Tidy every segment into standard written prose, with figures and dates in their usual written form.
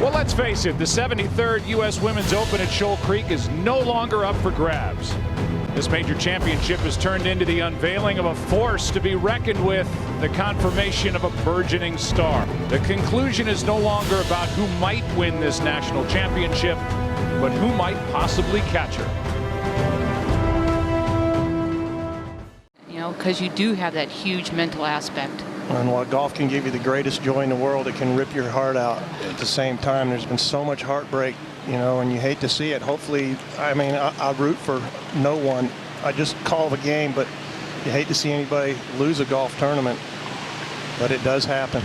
Well, let's face it, the 73rd U.S. Women's Open at Shoal Creek is no longer up for grabs. This major championship has turned into the unveiling of a force to be reckoned with, the confirmation of a burgeoning star. The conclusion is no longer about who might win this national championship, but who might possibly catch her. You know, because you do have that huge mental aspect. And while golf can give you the greatest joy in the world, it can rip your heart out at the same time. There's been so much heartbreak, you know, and you hate to see it. Hopefully, I mean, I root for no one. I just call the game, but you hate to see anybody lose a golf tournament. But it does happen.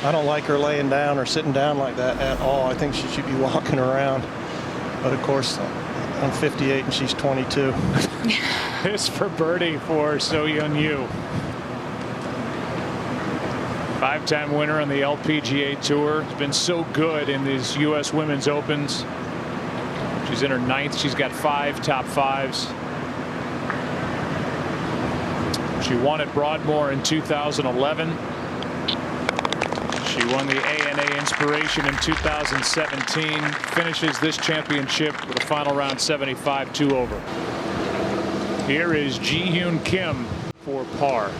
I don't like her laying down or sitting down like that at all. I think she should be walking around. But of course, I'm 58 and she's 22. This for birdie for So-Yeon Ryu. Five-time winner on the LPGA Tour. Has been so good in these U.S. Women's Opens. She's in her 9th. She's got 5 top 5s. She won at Broadmoor in 2011. She won the ANA Inspiration in 2017. Finishes this championship with a final round 75 2-over. Here is Ji-Hyun Kim for par.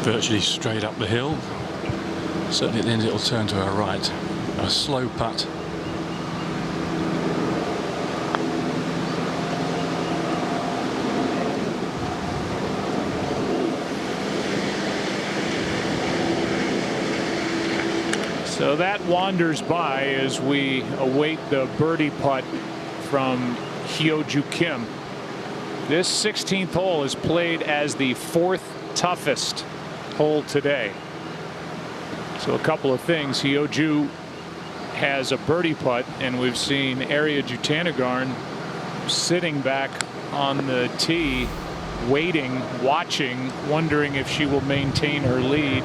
Virtually straight up the hill. Certainly at the end it'll turn to her right. A slow putt. So that wanders by as we await the birdie putt from Hyo-Joo Kim. This 16th hole is played as the 4th toughest hole today. So a couple of things. Hyo-Joo has a birdie putt, and we've seen Ariya Jutanugarn sitting back on the tee, waiting, watching, wondering if she will maintain her lead.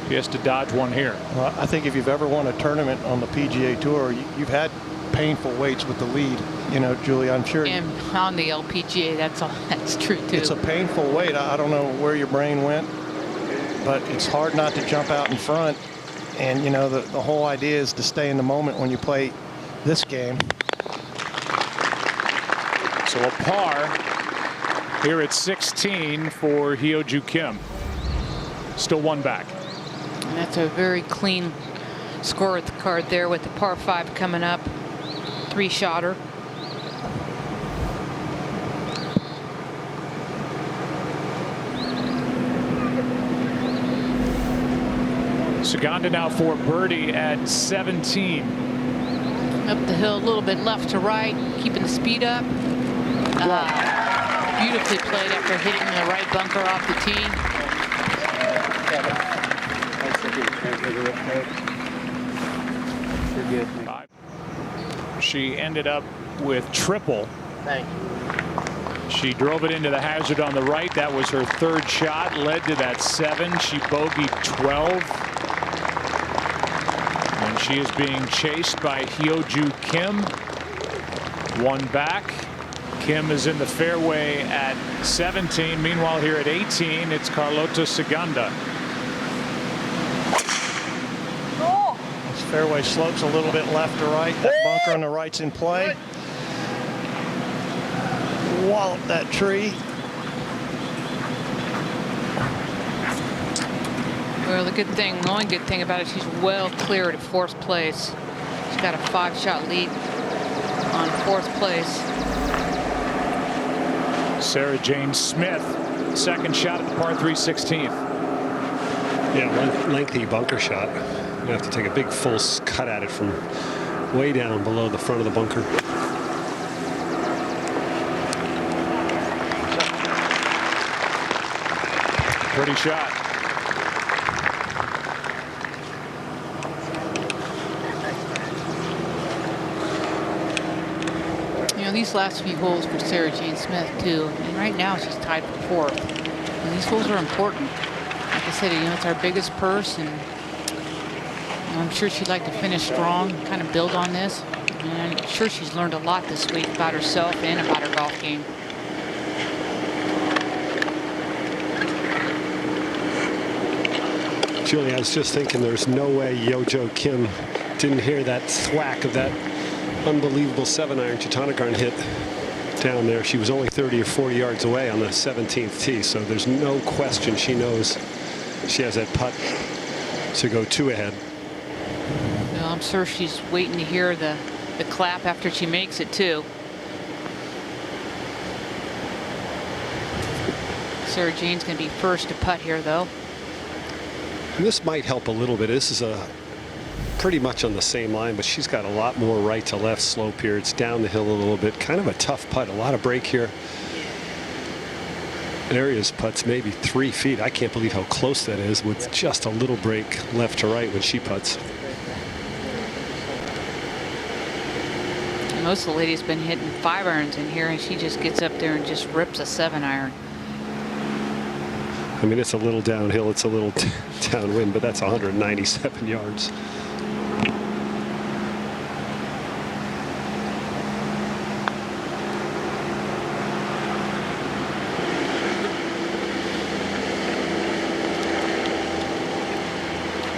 She has to dodge one here. Well, I think if you've ever won a tournament on the PGA Tour, you've had painful waits with the lead. You know, Julie, I'm sure. And on the LPGA, that's true too. It's a painful wait. I don't know where your brain went, but it's hard not to jump out in front. And you know, the whole idea is to stay in the moment when you play this game. So a par here at 16 for Hyo-Joo Kim. Still one back. And that's a very clean score at the card there with the par 5 coming up. 3-shotter. Saganda now for birdie at 17. Up the hill a little bit left to right, keeping the speed up. Beautifully played after hitting the right bunker off the tee. She ended up with triple. Thank you. She drove it into the hazard on the right. That was her 3rd shot, led to that 7. She bogeyed 12. And she is being chased by Hyo-Joo Kim. One back. Kim is in the fairway at 17. Meanwhile, here at 18, it's Carlota Saganda. This fairway slopes a little bit left to right. That bunker on the right's in play. Wallop that tree. Well, the only good thing about it, she's well cleared of 4th place. She's got a 5-shot lead on 4th place. Sarah Jane Smith, 2nd shot at the par 3 16th. Yeah, lengthy bunker shot. You have to take a big full cut at it from way down below the front of the bunker. Pretty shot. You know, these last few holes for Sarah Jane Smith too, and right now she's tied for 4th. And these holes are important. Like I said, you know, it's our biggest purse, and I'm sure she'd like to finish strong, kind of build on this. And I'm sure she's learned a lot this week about herself and about her golf game. Julie, I was just thinking there's no way Yo-Jo Kim didn't hear that thwack of that unbelievable 7-iron Chitanagarn hit down there. She was only 30 or 40 yards away on the 17th tee, so there's no question she knows she has that putt to go 2 ahead. Well, I'm sure she's waiting to hear the clap after she makes it too. Sarah Jane's going to be first to putt here, though. And this might help a little bit. This is pretty much on the same line, but she's got a lot more right to left slope here. It's down the hill a little bit. Kind of a tough putt. A lot of break here. Arias putts maybe 3 feet. I can't believe how close that is with just a little break left to right when she putts. Most of the ladies been hitting 5-irons in here, and she just gets up there and just rips a 7-iron. I mean, it's a little downhill, it's a little downwind, but that's 197 yards.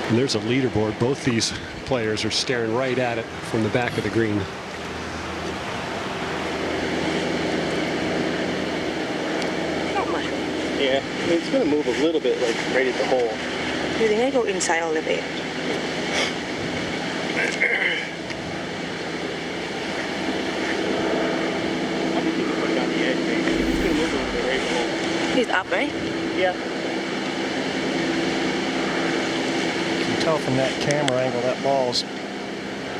And there's a leaderboard. Both these players are staring right at it from the back of the green. Yeah, I mean, it's going to move a little bit, like right at the hole. You think I go inside a little bit? I think you can put it on the edge, maybe. It's going to move a little bit right at the hole. It's up, right? Yeah. You can tell from that camera angle that ball's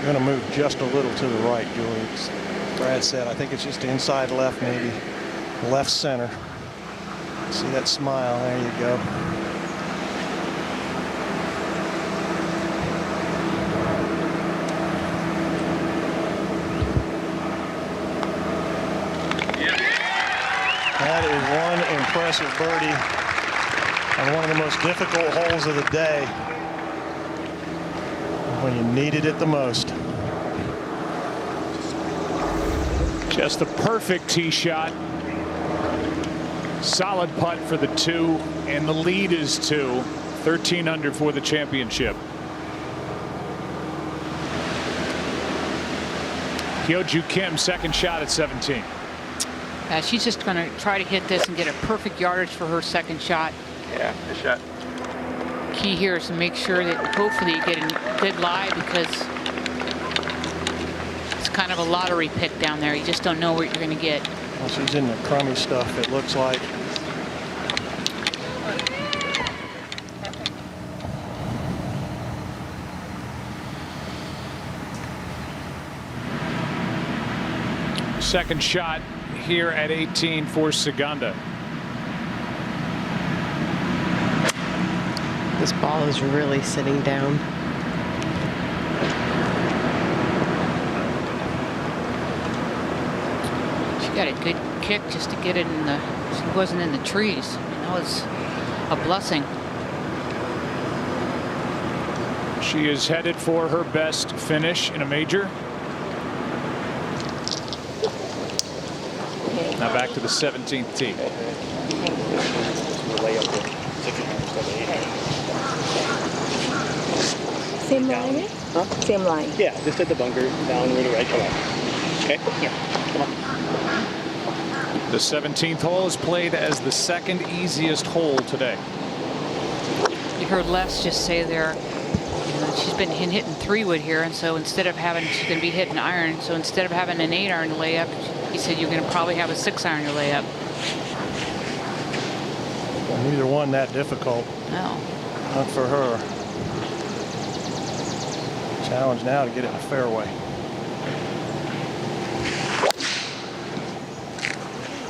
going to move just a little to the right, Julie. As Brad said, I think it's just inside left, maybe left center. See that smile? There you go. That is one impressive birdie on one of the most difficult holes of the day when you needed it the most. Just the perfect tee shot. Solid putt for the 2, and the lead is 2. 13 under for the championship. Hyo-Joo Kim, second shot at 17. She's just going to try to hit this and get a perfect yardage for her second shot. Yeah, good shot. Key here is to make sure that hopefully you get a good lie, because it's kind of a lottery pick down there. You just don't know what you're going to get. Well, she's in the crummy stuff, it looks like. Second shot here at 18 for Saganda. This ball is really sitting down. She got a good kick just to get it in the, she wasn't in the trees. That was a blessing. She is headed for her best finish in a major. Now back to the 17th tee. Same line, eh? Huh? Same line. Yeah, just at the bunker, down, really right, come on. Okay? Yeah, come on. The 17th hole is played as the second easiest hole today. You heard Les just say there, you know, she's been hitting 3-wood here, and so instead of having, she's going to be hitting iron. So instead of having an 8-iron to lay up, he said you're going to probably have a 6-iron to lay up. Well, neither one that difficult. No. Not for her. Challenge now to get it in the fairway.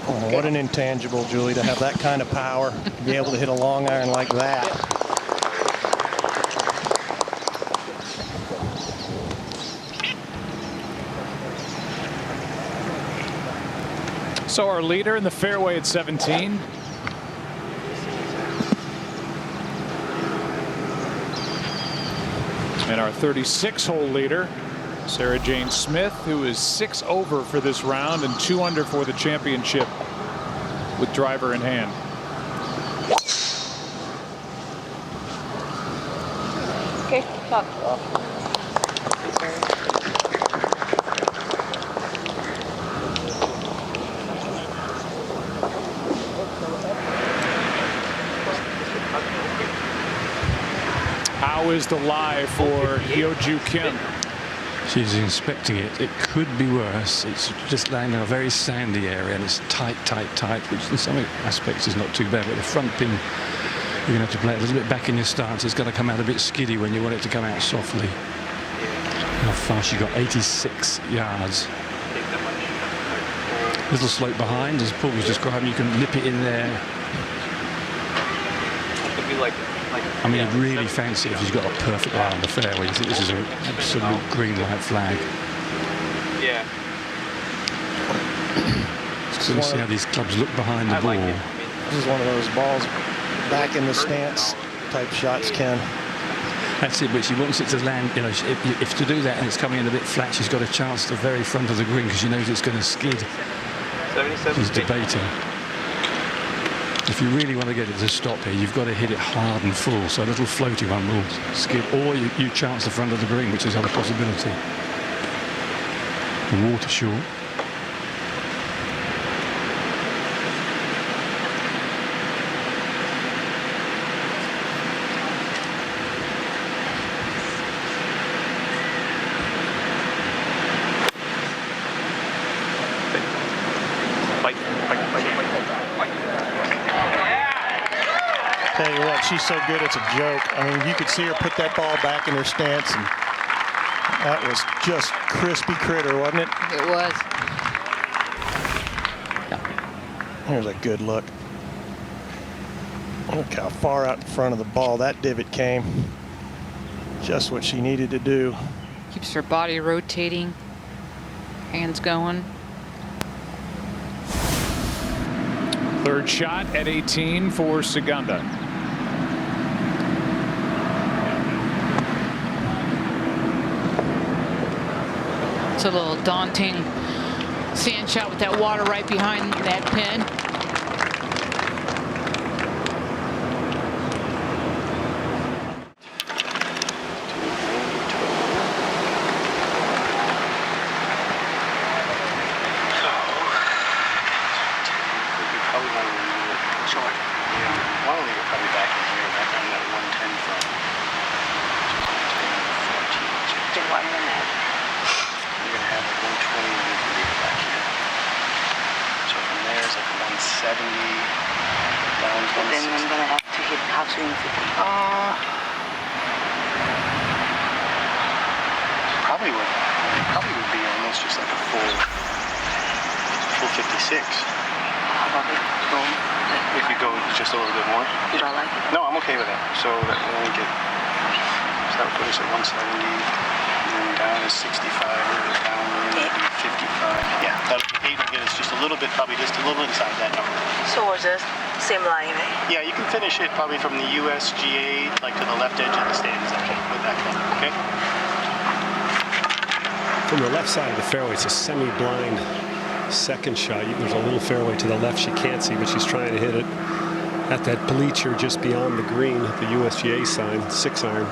Oh, what an intangible, Julie, to have that kind of power, to be able to hit a long iron like that. So our leader in the fairway at 17. And our 36-hole leader, Sarah Jane Smith, who is 6 over for this round and 2 under for the championship with driver in hand. Okay, talk. How is the lie for Hyo-Joo Kim? She's inspecting it. It could be worse. It's just landing in a very sandy area and it's tight, which in some aspects is not too bad. But the front pin, you're going to have to play it a little bit back in your stance. It's got to come out a bit skiddy when you want it to come out softly. How far she got? 86 yards. Little slope behind, as Paul was describing. You can lip it in there. I mean, I'd really fancy if she's got a perfect line on the fairway. You think this is an absolute green light flag. Yeah. So we'll see how these clubs look behind the ball. This is one of those balls back in the stance type shots, Ken. That's it, but she wants it to land, you know, if to do that and it's coming in a bit flat, she's got a chance at the very front of the green because she knows it's going to skid. She's debating. If you really want to get it to stop here, you've got to hit it hard and full, so a little floaty one will skid, or you chance the front of the green, which is another possibility. The water short. Tell you what, she's so good, it's a joke. I mean, you could see her put that ball back in her stance, and that was just crispy critter, wasn't it? It was. Here's a good look. Look how far out in front of the ball that divot came. Just what she needed to do. Keeps her body rotating, hands going. Third shot at 18 for Segunda. It's a little daunting sand shot with that water right behind that pin. Probably would be almost just like a full 56. How about it? If you go just a little bit more. You don't like it? No, I'm okay with that. So that will only get, so that would put us at 170, and then down is 65, down maybe 55. Yeah, that'll get us just a little bit, probably just a little inside that number. So was it same line, right? Yeah, you can finish it probably from the USGA, like to the left edge of the stands, with that club, okay? From the left side of the fairway, it's a semi-blind second shot. There's a little fairway to the left she can't see, but she's trying to hit it at that bleacher just beyond the green, the USGA sign, 6-iron.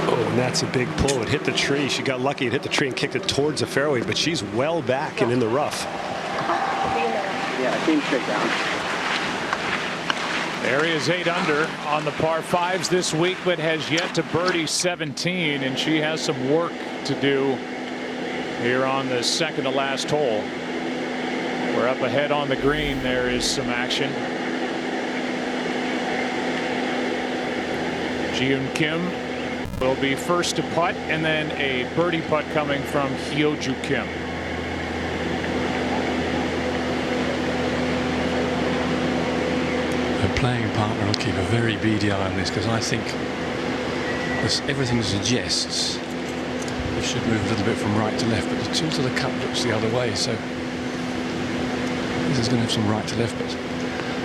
Oh, and that's a big pull. It hit the tree. She got lucky. It hit the tree and kicked it towards the fairway, but she's well back and in the rough. Yeah, I came straight down. Aria's 8 under on the par 5s this week, but has yet to birdie 17, and she has some work to do here on the second to last hole. We're up ahead on the green. There is some action. Ji-Yoon Kim will be first to putt, and then a birdie putt coming from Hyo-Joo Kim. Her playing partner will keep a very beady eye on this, because I think everything suggests it should move a little bit from right to left, but the tilt of the cup looks the other way, so this is going to have some right to left, but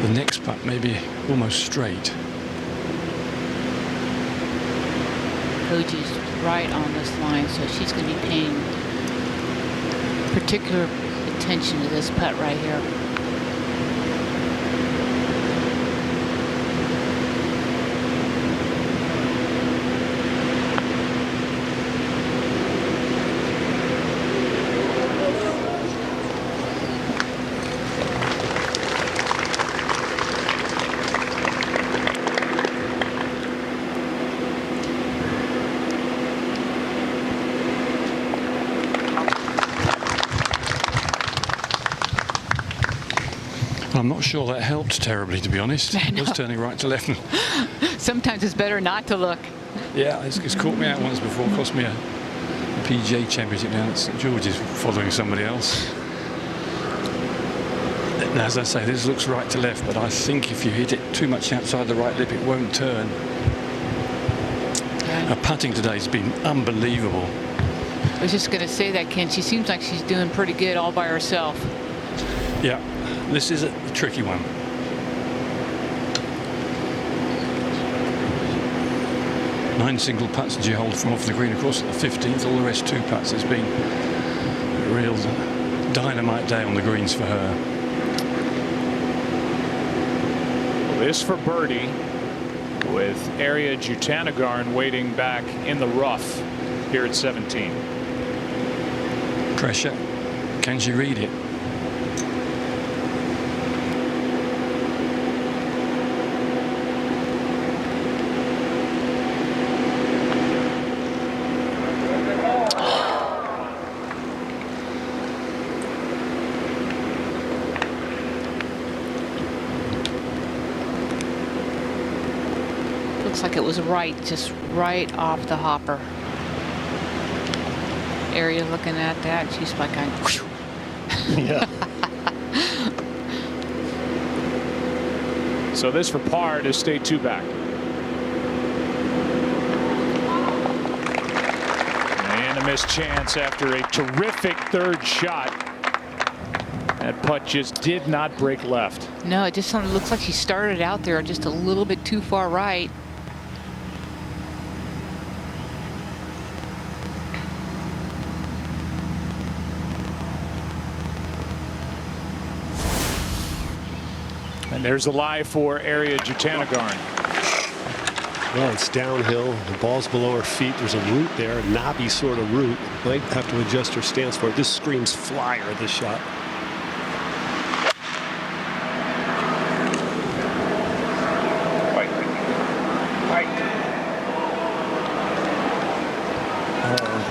the next putt may be almost straight. Koji's right on this line, so she's going to be paying particular attention to this putt right here. I'm not sure that helped terribly, to be honest. It was turning right to left. Sometimes it's better not to look. Yeah, it's caught me out once before. Cost me a PGA Championship down at St George's following somebody else. And as I say, this looks right to left, but I think if you hit it too much outside the right lip, it won't turn. Her putting today has been unbelievable. I was just going to say that, Ken. She seems like she's doing pretty good all by herself. Yeah, this is a tricky one. Nine single putts did you hold from off the green across at the 15th. All the rest 2 putts. It's been a real dynamite day on the greens for her. This for birdie, with Ariya Jutanugarn waiting back in the rough here at 17. Pressure. Can she read it? Looks like it was right, just right off the hopper. Ariya looking at that, she's like, Yeah. So this for par to stay 2 back. And a missed chance after a terrific third shot. That putt just did not break left. no, it just looks like she started out there just a little bit too far right. And there's the lie for Ariya Jutanugarn. Well, it's downhill. The ball's below her feet. There's a root there, a knobby sort of root. Might have to adjust her stance for it. This screams flyer, this shot.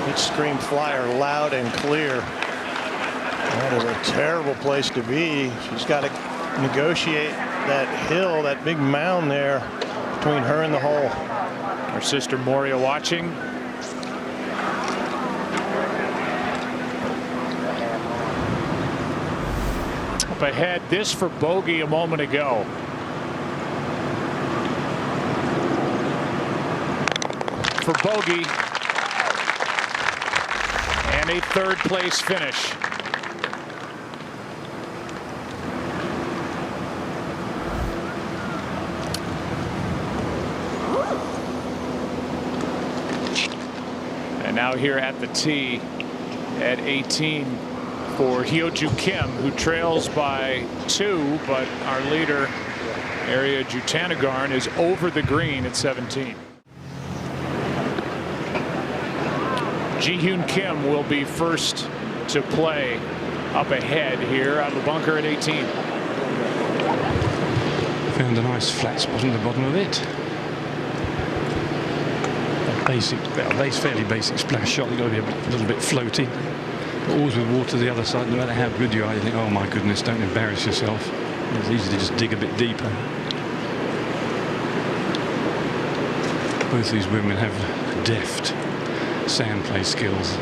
It screamed flyer loud and clear. That is a terrible place to be. She's got to negotiate that hill, that big mound there between her and the hole. Our sister Moria watching. Up ahead, this for bogey a moment ago. For bogey. And a 3rd place finish. And now here at the tee at 18 for Hyo-Joo Kim, who trails by 2, but our leader Ariya Jutanugarn is over the green at 17. Ji-Hyun Kim will be first to play up ahead here out of the bunker at 18. Found a nice flat spot in the bottom of it. Fairly basic splash shot. You've got to be a little bit floaty. But always with water the other side, no matter how good you are, you think, oh my goodness, don't embarrass yourself. It's easy to just dig a bit deeper. Both these women have deft sand play skills.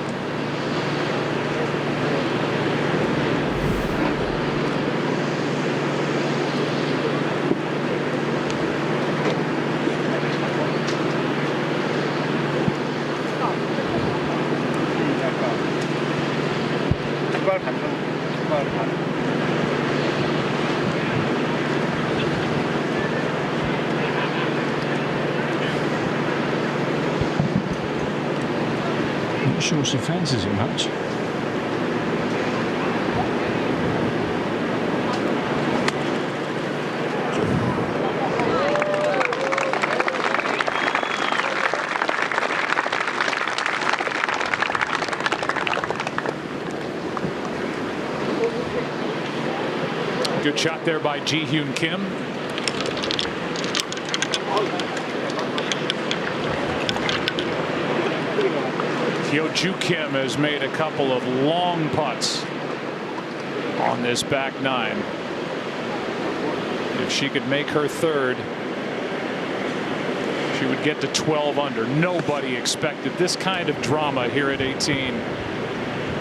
Not sure she fancies it much. Good shot there by Ji-Hyun Kim. Hyo-Joo Kim has made a couple of long putts on this back 9. If she could make her third, she would get to 12 under. Nobody expected this kind of drama here at 18.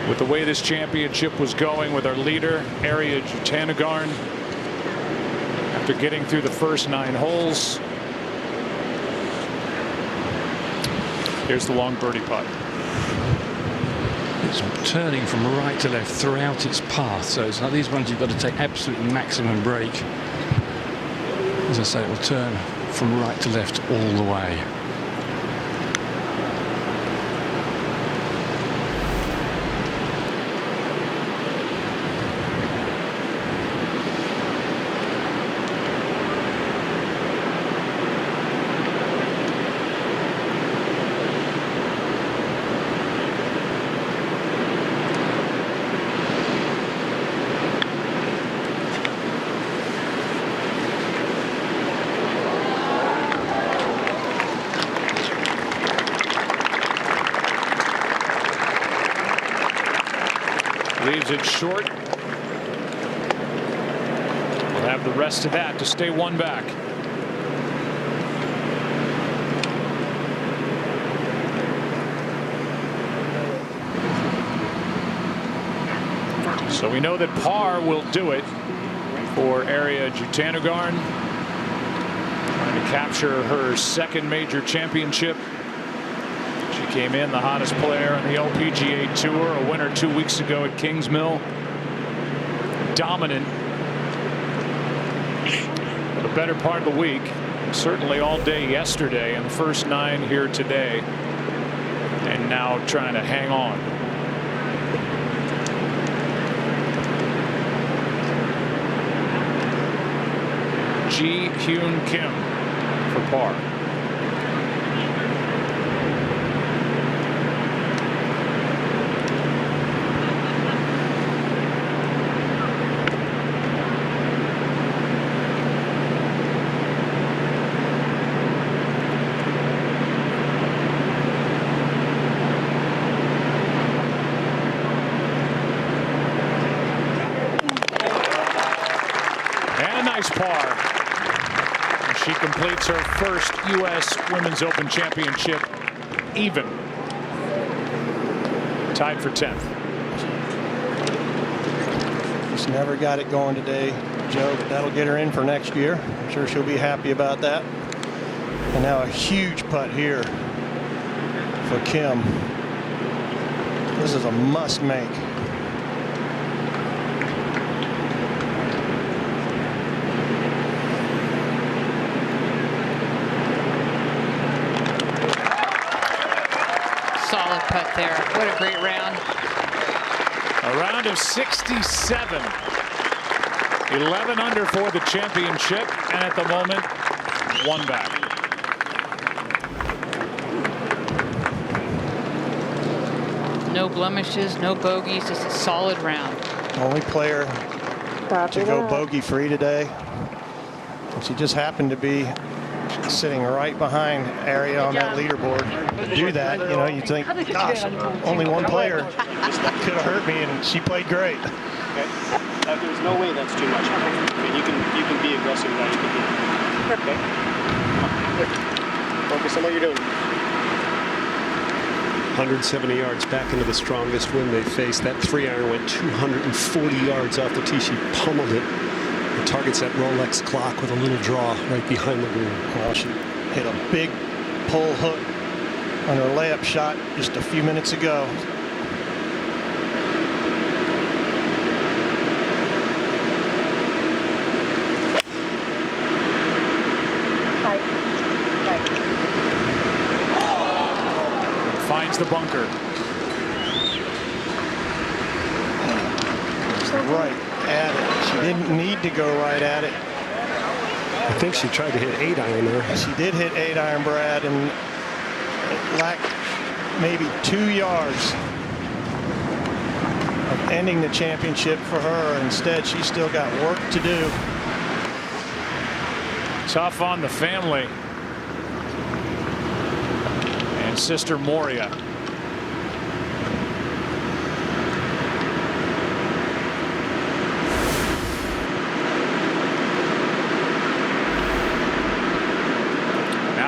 With the way this championship was going, with our leader, Ariya Jutanugarn, after getting through the first 9 holes. Here's the long birdie putt. It's turning from right to left throughout its path, so it's like these ones you've got to take absolute maximum brake. As I say, it will turn from right to left all the way. Leaves it short. We'll have the rest of that to stay 1 back. So we know that par will do it for Ariya Jutanugarn, trying to capture her 2nd major championship. She came in the hottest player on the LPGA Tour, a winner 2 weeks ago at Kingsmill. Dominant for the better part of the week, certainly all day yesterday, and the first 9 here today, and now trying to hang on. Ji Hyun Kim for par. Par. She completes her first U.S. Women's Open Championship even. Tied for 10th. Just never got it going today, Joe, but that'll get her in for next year. I'm sure she'll be happy about that. And now a huge putt here for Kim. This is a must make. Solid putt there. What a great round. A round of 67. 11 under for the championship, and at the moment, 1 back. No blemishes, no bogeys, just a solid round. Only player to go bogey free today. And she just happened to be sitting right behind Ariya on that leaderboard. To do that, you know, you think, gosh, only one player that could have hurt me, and she played great. Okay. There's no way that's too much. I mean, you can be aggressive now. You can be. Okay. Focus on what you're doing. 170 yards back into the strongest wind they faced. That 3-iron went 240 yards off the tee. She pummeled it. It targets that Rolex clock with a little draw right behind the green. Well, she hit a big pull hook on her layup shot just a few minutes ago. Finds the bunker. Right at it. She didn't need to go right at it. I think she tried to hit 8-iron there. She did hit 8-iron, Brad, and it lacked maybe 2 yards of ending the championship for her. Instead, she's still got work to do. Tough on the family. And sister Moria.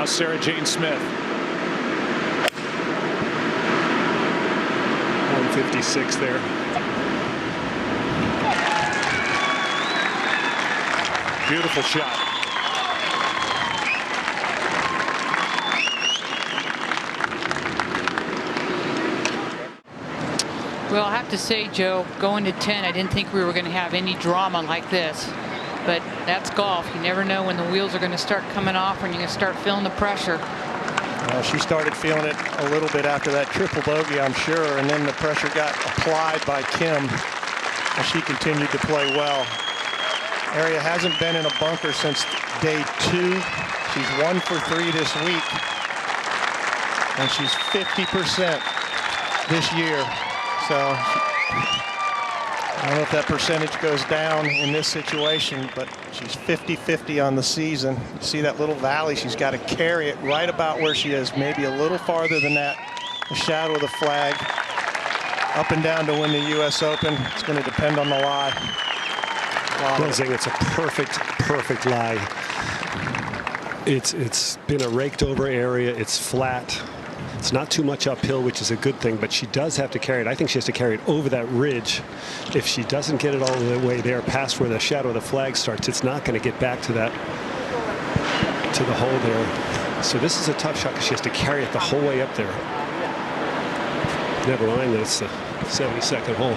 Now Sarah Jane Smith. 156 there. Beautiful shot. Well, I have to say, Joe, going to 10, I didn't think we were going to have any drama like this. But that's golf. You never know when the wheels are going to start coming off, when you're going to start feeling the pressure. She started feeling it a little bit after that triple bogey, I'm sure, and then the pressure got applied by Kim, and she continued to play well. Ariya hasn't been in a bunker since day 2. She's 1 for 3 this week, and she's 50% this year. So I don't know if that percentage goes down in this situation, but she's 50-50 on the season. You see that little valley? She's got to carry it right about where she is, maybe a little farther than that. The shadow of the flag. Up and down to win the U.S. Open. It's going to depend on the lie. I think it's a perfect lie. It's been a raked over area. It's flat. It's not too much uphill, which is a good thing, but she does have to carry it. I think she has to carry it over that ridge. If she doesn't get it all the way there past where the shadow of the flag starts, it's not going to get back to the hole there. So this is a tough shot because she has to carry it the whole way up there. Never mind that it's the 72nd hole.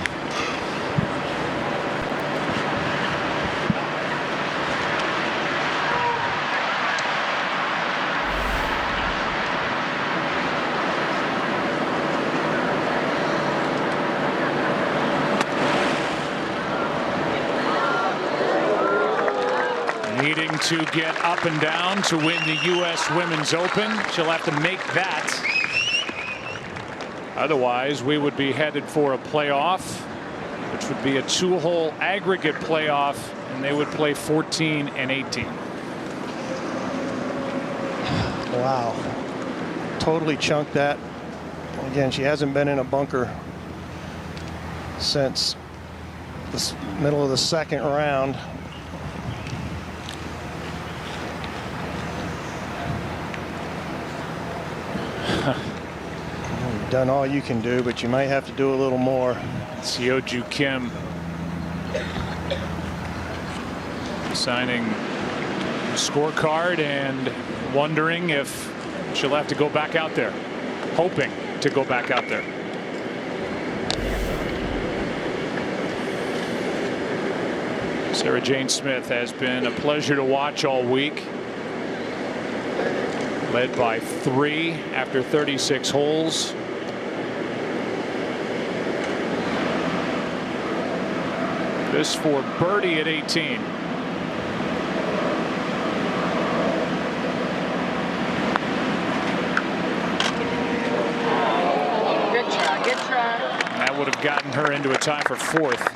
Needing to get up and down to win the U.S. Women's Open. She'll have to make that. Otherwise, we would be headed for a playoff, which would be a 2-hole aggregate playoff, and they would play 14 and 18. Wow. Totally chunked that. Again, she hasn't been in a bunker since the middle of the 2nd round. You've done all you can do, but you might have to do a little more. Hyo-Joo Kim signing a scorecard and wondering if she'll have to go back out there, hoping to go back out there. Sarah Jane Smith has been a pleasure to watch all week. Led by 3 after 36 holes. This for birdie at 18. Good try, good try. And that would have gotten her into a tie for 4th.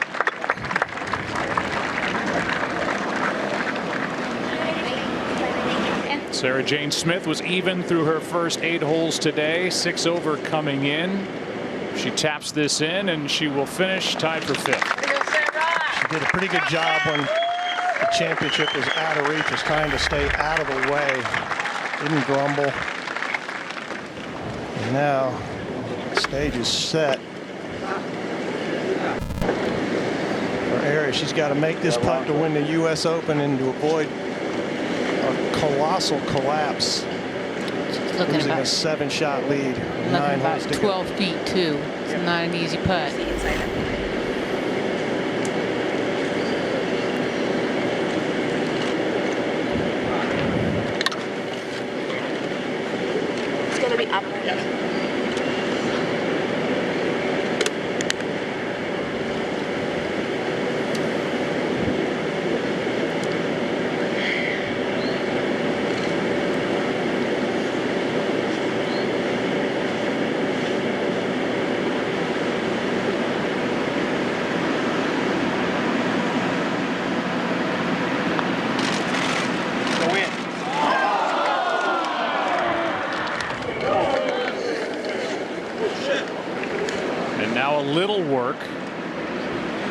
Sarah Jane Smith was even through her first 8 holes today. 6 over coming in. She taps this in and she will finish tied for 5th. She did a pretty good job when the championship was out of reach, was trying to stay out of the way. Didn't grumble. And now the stage is set for Ariya. She's got to make this putt to win the U.S. Open and to avoid a colossal collapse. Looking Losing a about 7-shot lead. 9 about holes to go. 12 feet too. It's not an easy putt. It's going to be up. And now a little work.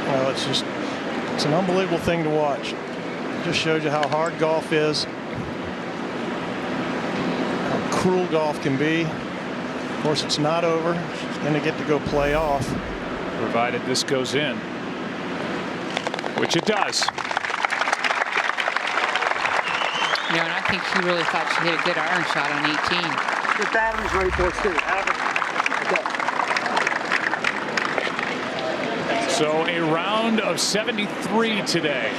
Well, it's an unbelievable thing to watch. It just shows you how hard golf is. cruel golf can be. Of course, it's not over. She's going to get to go play off. Provided this goes in, which it does. Yeah, and I think she really thought she hit a good iron shot on 18. The battery's ready for us too. So a round of 73 today.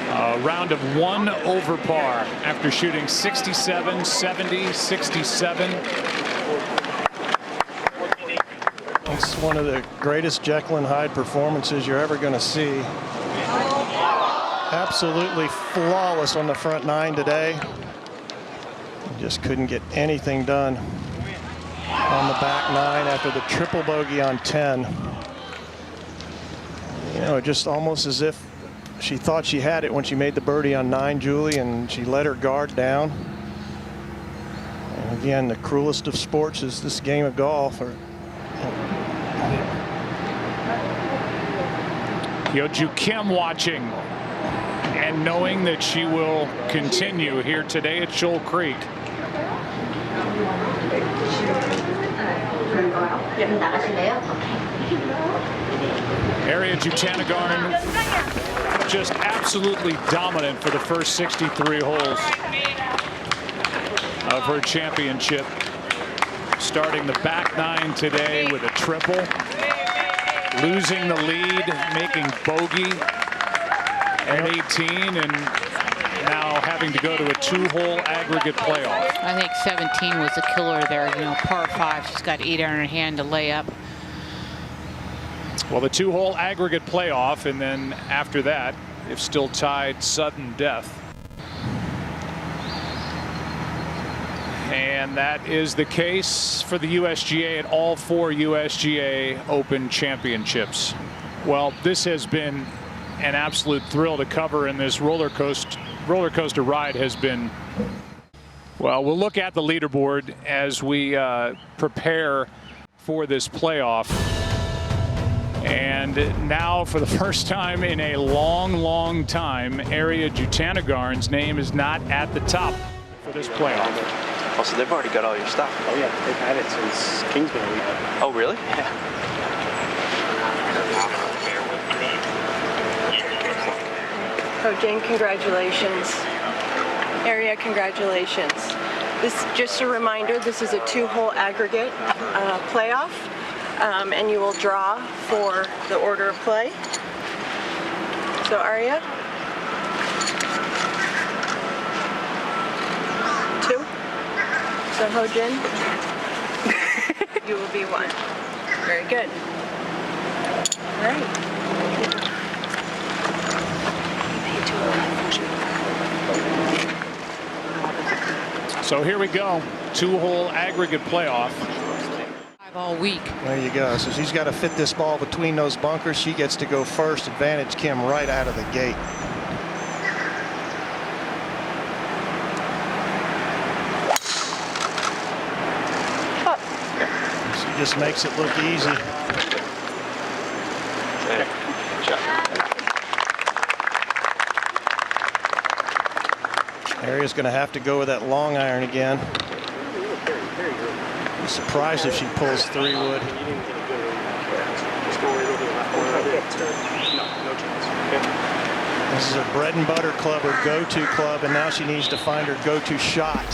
A round of 1 over par after shooting 67, 70, 67. It's one of the greatest Jekyll and Hyde performances you're ever going to see. Absolutely flawless on the front 9 today. Just couldn't get anything done on the back 9 after the triple bogey on 10. You know, just almost as if she thought she had it when she made the birdie on 9, Julie, and she let her guard down. And again, the cruelest of sports is this game of golf. Hyo-Joo Kim watching and knowing that she will continue here today at Shoal Creek. Ariya Jutanugarn just absolutely dominant for the first 63 holes of her championship. Starting the back 9 today with a triple. Losing the lead, making bogey at 18, and now having to go to a 2-hole aggregate playoff. I think 17 was a killer there. You know, par 5. She's got 8 iron in her hand to lay up. Well, the 2-hole aggregate playoff, and then after that, if still tied, sudden death. And that is the case for the USGA at all 4 USGA Open Championships. Well, this has been an absolute thrill to cover, and this roller coaster ride has been. Well, we'll look at the leaderboard as we prepare for this playoff. And now, for the first time in a long time, Ariya Jutanugarn's name is not at the top for this playoff. Oh, so they've already got all your stuff? Oh yeah, they've had it since Kingsbury. Oh, really? Yeah. Oh, Jane, congratulations. Ariya, congratulations. This, just a reminder, this is a 2-hole aggregate playoff, and you will draw for the order of play. So, Ariya. 2. So Ho-Jin, you will be 1. Very good. All right. So here we go. 2-hole aggregate playoff. 5 all week. There you go. So she's got to fit this ball between those bunkers. She gets to go first. Advantage Kim right out of the gate. Just makes it look easy. Ariya's going to have to go with that long iron again. I'm surprised if she pulls 3 wood. This is her bread and butter club, her go-to club, and now she needs to find her go-to shot.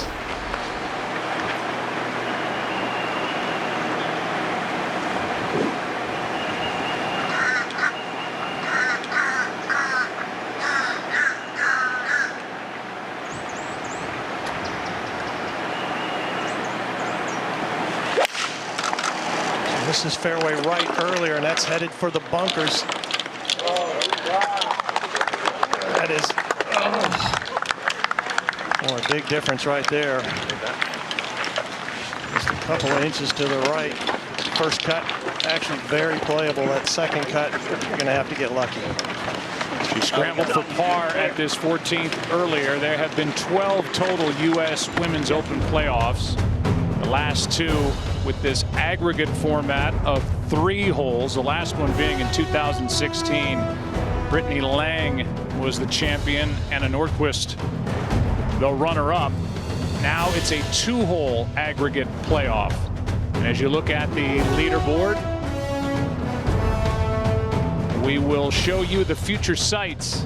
This is fairway right earlier, and that's headed for the bunkers. That is a big difference right there. Just a couple of inches to the right. First cut, actually very playable. That second cut, you're going to have to get lucky. She scrambled for par at this 14th earlier. There have been 12 total U.S. Women's Open playoffs. The last 2 with this aggregate format of 3 holes, the last one being in 2016. Brittany Lang was the champion, Anna Nordquist the runner-up. Now it's a 2-hole aggregate playoff. And as you look at the leaderboard, we will show you the future sites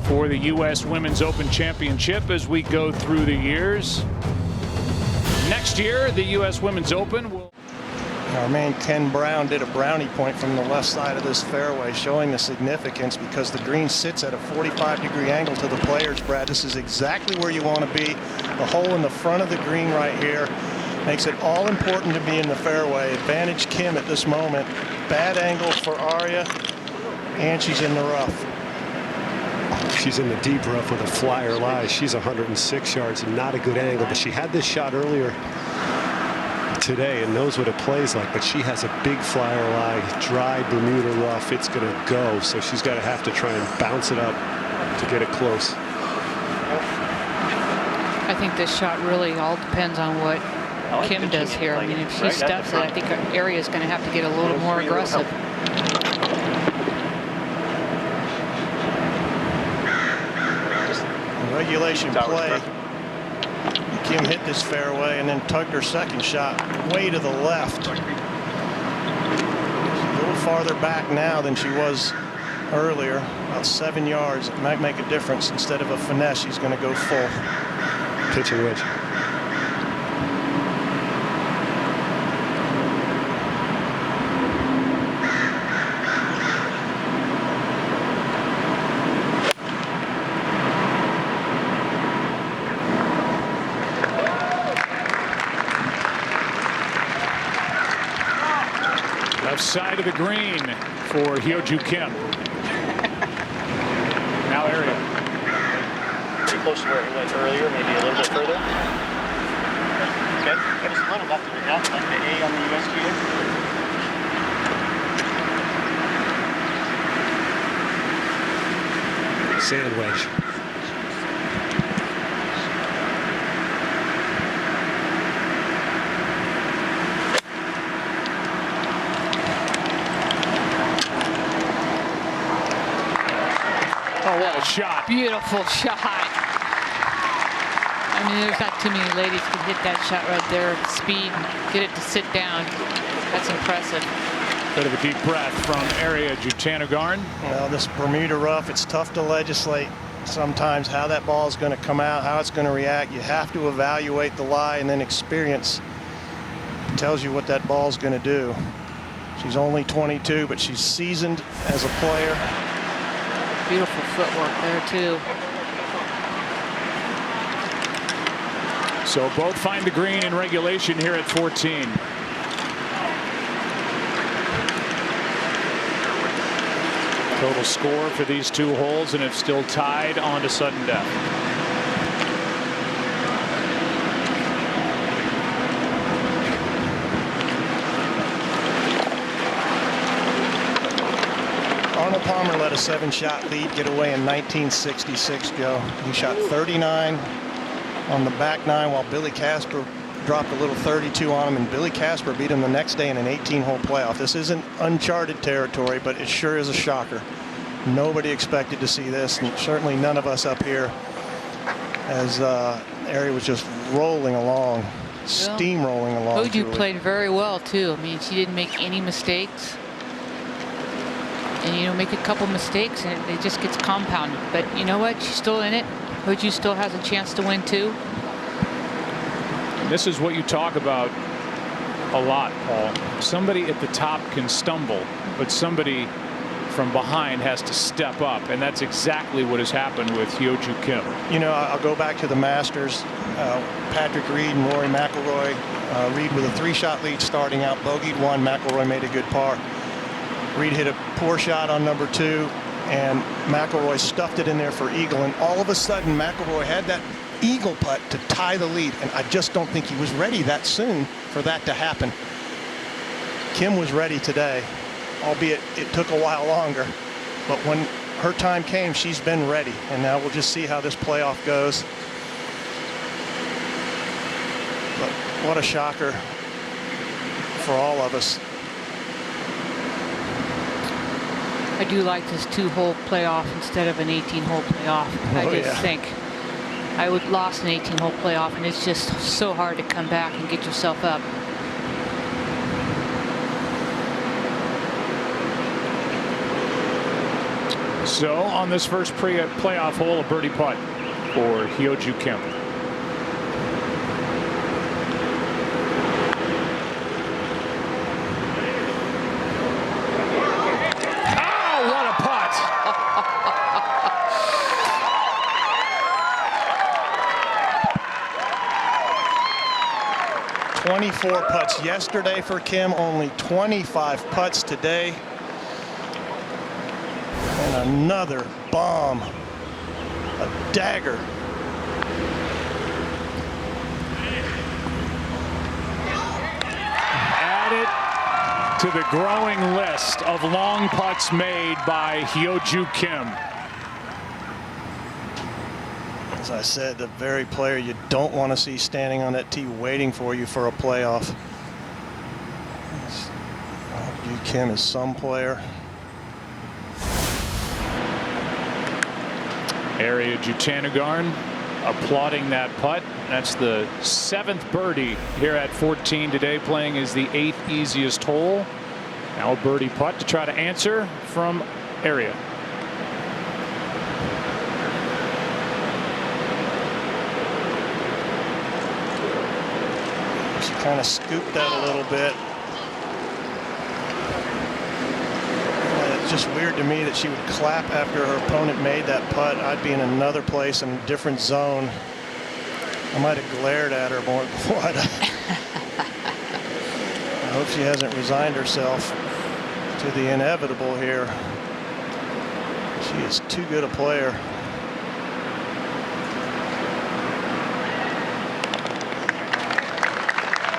for the U.S. Women's Open Championship as we go through the years. Next year, the U.S. Women's Open will... Our man Ken Brown did a brownie point from the left side of this fairway, showing the significance because the green sits at a 45-degree angle to the players, Brad. This is exactly where you want to be. The hole in the front of the green right here makes it all important to be in the fairway. Advantage Kim at this moment. Bad angle for Aria, and she's in the rough. She's in the deep rough with a flyer lie. She's 106 yards, not a good angle, but she had this shot earlier today and knows what it plays like, but she has a big flyer lie, dry Bermuda rough. It's going to go, so she's got to have to try and bounce it up to get it close. I think this shot really all depends on what Kim does here. I mean, if she stuffs it, I think her area is going to have to get a little more aggressive. Regulation play. Kim hit this fairway and then tugged her second shot way to the left. She's a little farther back now than she was earlier, about 7 yards. It might make a difference. Instead of a finesse, she's going to go full. Pitching wedge. Side of the green for Hyo-Joo Kim. Now Aria. Pretty close to where it went earlier, maybe a little bit further. Okay, just a little left of the dot, like the A on the USGA. Sand wedge. Oh, what a shot. Beautiful shot. I mean, there's not too many ladies can hit that shot right there at speed and get it to sit down. That's impressive. Bit of a deep breath from Aria Jutanugarn. Well, this Bermuda rough, it's tough to legislate sometimes how that ball is going to come out, how it's going to react. You have to evaluate the lie, and then experience tells you what that ball is going to do. She's only 22, but she's seasoned as a player. Beautiful footwork there, too. So both find the green in regulation here at 14. Total score for these 2 holes, and it's still tied on to sudden death. Arnold Palmer let a 7-shot lead get away in 1966, Joe. He shot 39 on the back 9 while Billy Casper dropped a little 32 on him, and Billy Casper beat him the next day in an 18-hole playoff. This isn't uncharted territory, but it sure is a shocker. Nobody expected to see this, and certainly none of us up here, as Aria was just rolling along, steamrolling along. Hyo-Joo played very well, too. I mean, she didn't make any mistakes. And, you know, make a couple mistakes and it just gets compounded. But you know what? She's still in it. Hyo-Joo still has a chance to win, too. And this is what you talk about a lot, Paul. Somebody at the top can stumble, but somebody from behind has to step up. And that's exactly what has happened with Hyo-Joo Kim. You know, I'll go back to the Masters. Patrick Reed and Rory McIlroy. Reed with a 3-shot lead starting out. Bogeyed 1. McIlroy made a good par. Reed hit a poor shot on number 2, and McIlroy stuffed it in there for eagle. And all of a sudden, McIlroy had that eagle putt to tie the lead. And I just don't think he was ready that soon for that to happen. Kim was ready today, albeit it took a while longer. But when her time came, she's been ready. And now we'll just see how this playoff goes. But what a shocker for all of us. I do like this 2-hole playoff instead of an 18-hole playoff. I just think I would lost an 18-hole playoff, and it's just so hard to come back and get yourself up. So on this first playoff hole, a birdie putt for Hyo-Joo Kim. Oh, what a putt! 24 putts yesterday for Kim, only 25 putts today. And another bomb, a dagger. Add it to the growing list of long putts made by Hyo-Joo Kim. As I said, the very player you don't want to see standing on that tee waiting for you for a playoff. Hyo-Joo Kim is some player. Ariya Jutanugarn applauding that putt. That's the 7th birdie here at 14 today, playing is the 8th easiest hole. Now a birdie putt to try to answer from Ariya. She kind of scooped that a little bit. It's just weird to me that she would clap after her opponent made that putt. I'd be in another place in a different zone. I might have glared at her more before I hope she hasn't resigned herself to the inevitable here. She is too good a player.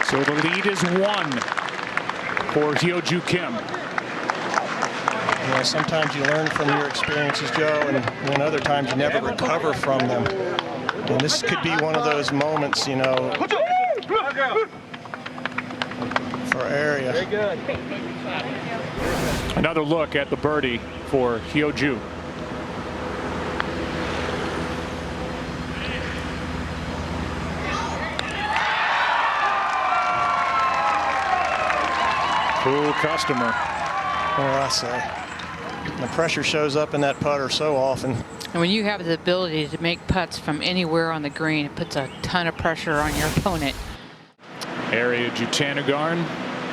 So the lead is 1 for Hyo-Joo Kim. You know, sometimes you learn from your experiences, Joe, and other times you never recover from them. And this could be one of those moments, you know, for Ariya. Very good. Another look at the birdie for Hyo-Joo. Cool customer. What do I say? The pressure shows up in that putter so often. And when you have the ability to make putts from anywhere on the green, it puts a ton of pressure on your opponent. Ariya Jutanugarn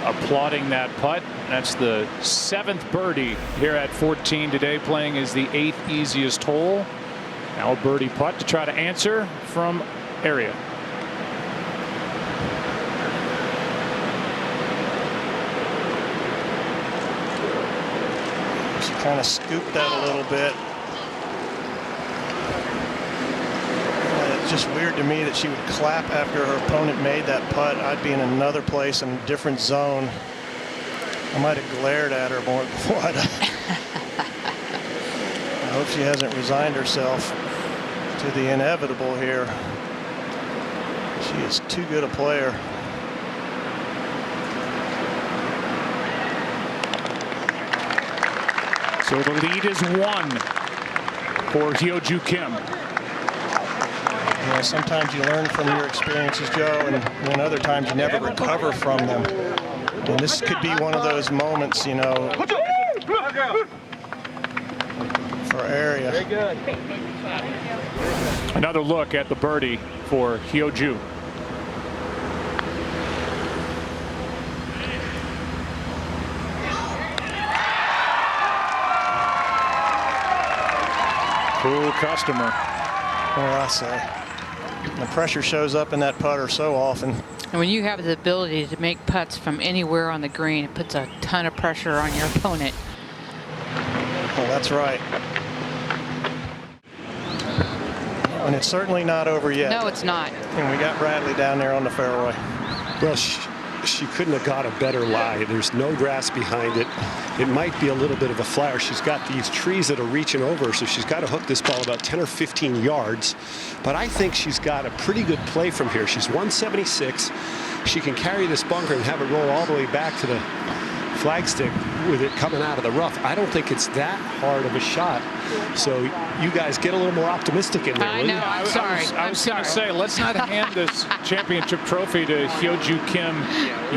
applauding that putt. That's the 7th birdie here at 14 today, playing is the 8th easiest hole. Now a birdie putt to try to answer from Ariya. She kind of scooped that a little bit. It's just weird to me that she would clap after her opponent made that putt. I'd be in another place in a different zone. I might have glared at her more before I hope she hasn't resigned herself to the inevitable here. She is too good a player. So the lead is 1 for Hyo-Joo Kim. You know, sometimes you learn from your experiences, Joe, and other times you never recover from them. And this could be one of those moments, you know, for Ariya. Very good. Another look at the birdie for Hyo-Joo. Cool customer. What do I say? The pressure shows up in that putter so often. And when you have the ability to make putts from anywhere on the green, it puts a ton of pressure on your opponent. Well, that's right. And it's certainly not over yet. No, it's not. And we got Bradley down there on the fairway. Well, she couldn't have got a better lie. There's no grass behind it. It might be a little bit of a flyer. She's got these trees that are reaching over, so she's got to hook this ball about 10 or 15 yards. But I think she's got a pretty good play from here. She's 176. She can carry this bunker and have it roll all the way back to the flagstick. with it coming out of the rough. I don't think it's that hard of a shot. So you guys get a little more optimistic in there. I know. I'm sorry. I was going to say, let's not hand this championship trophy to Hyo-Joo Kim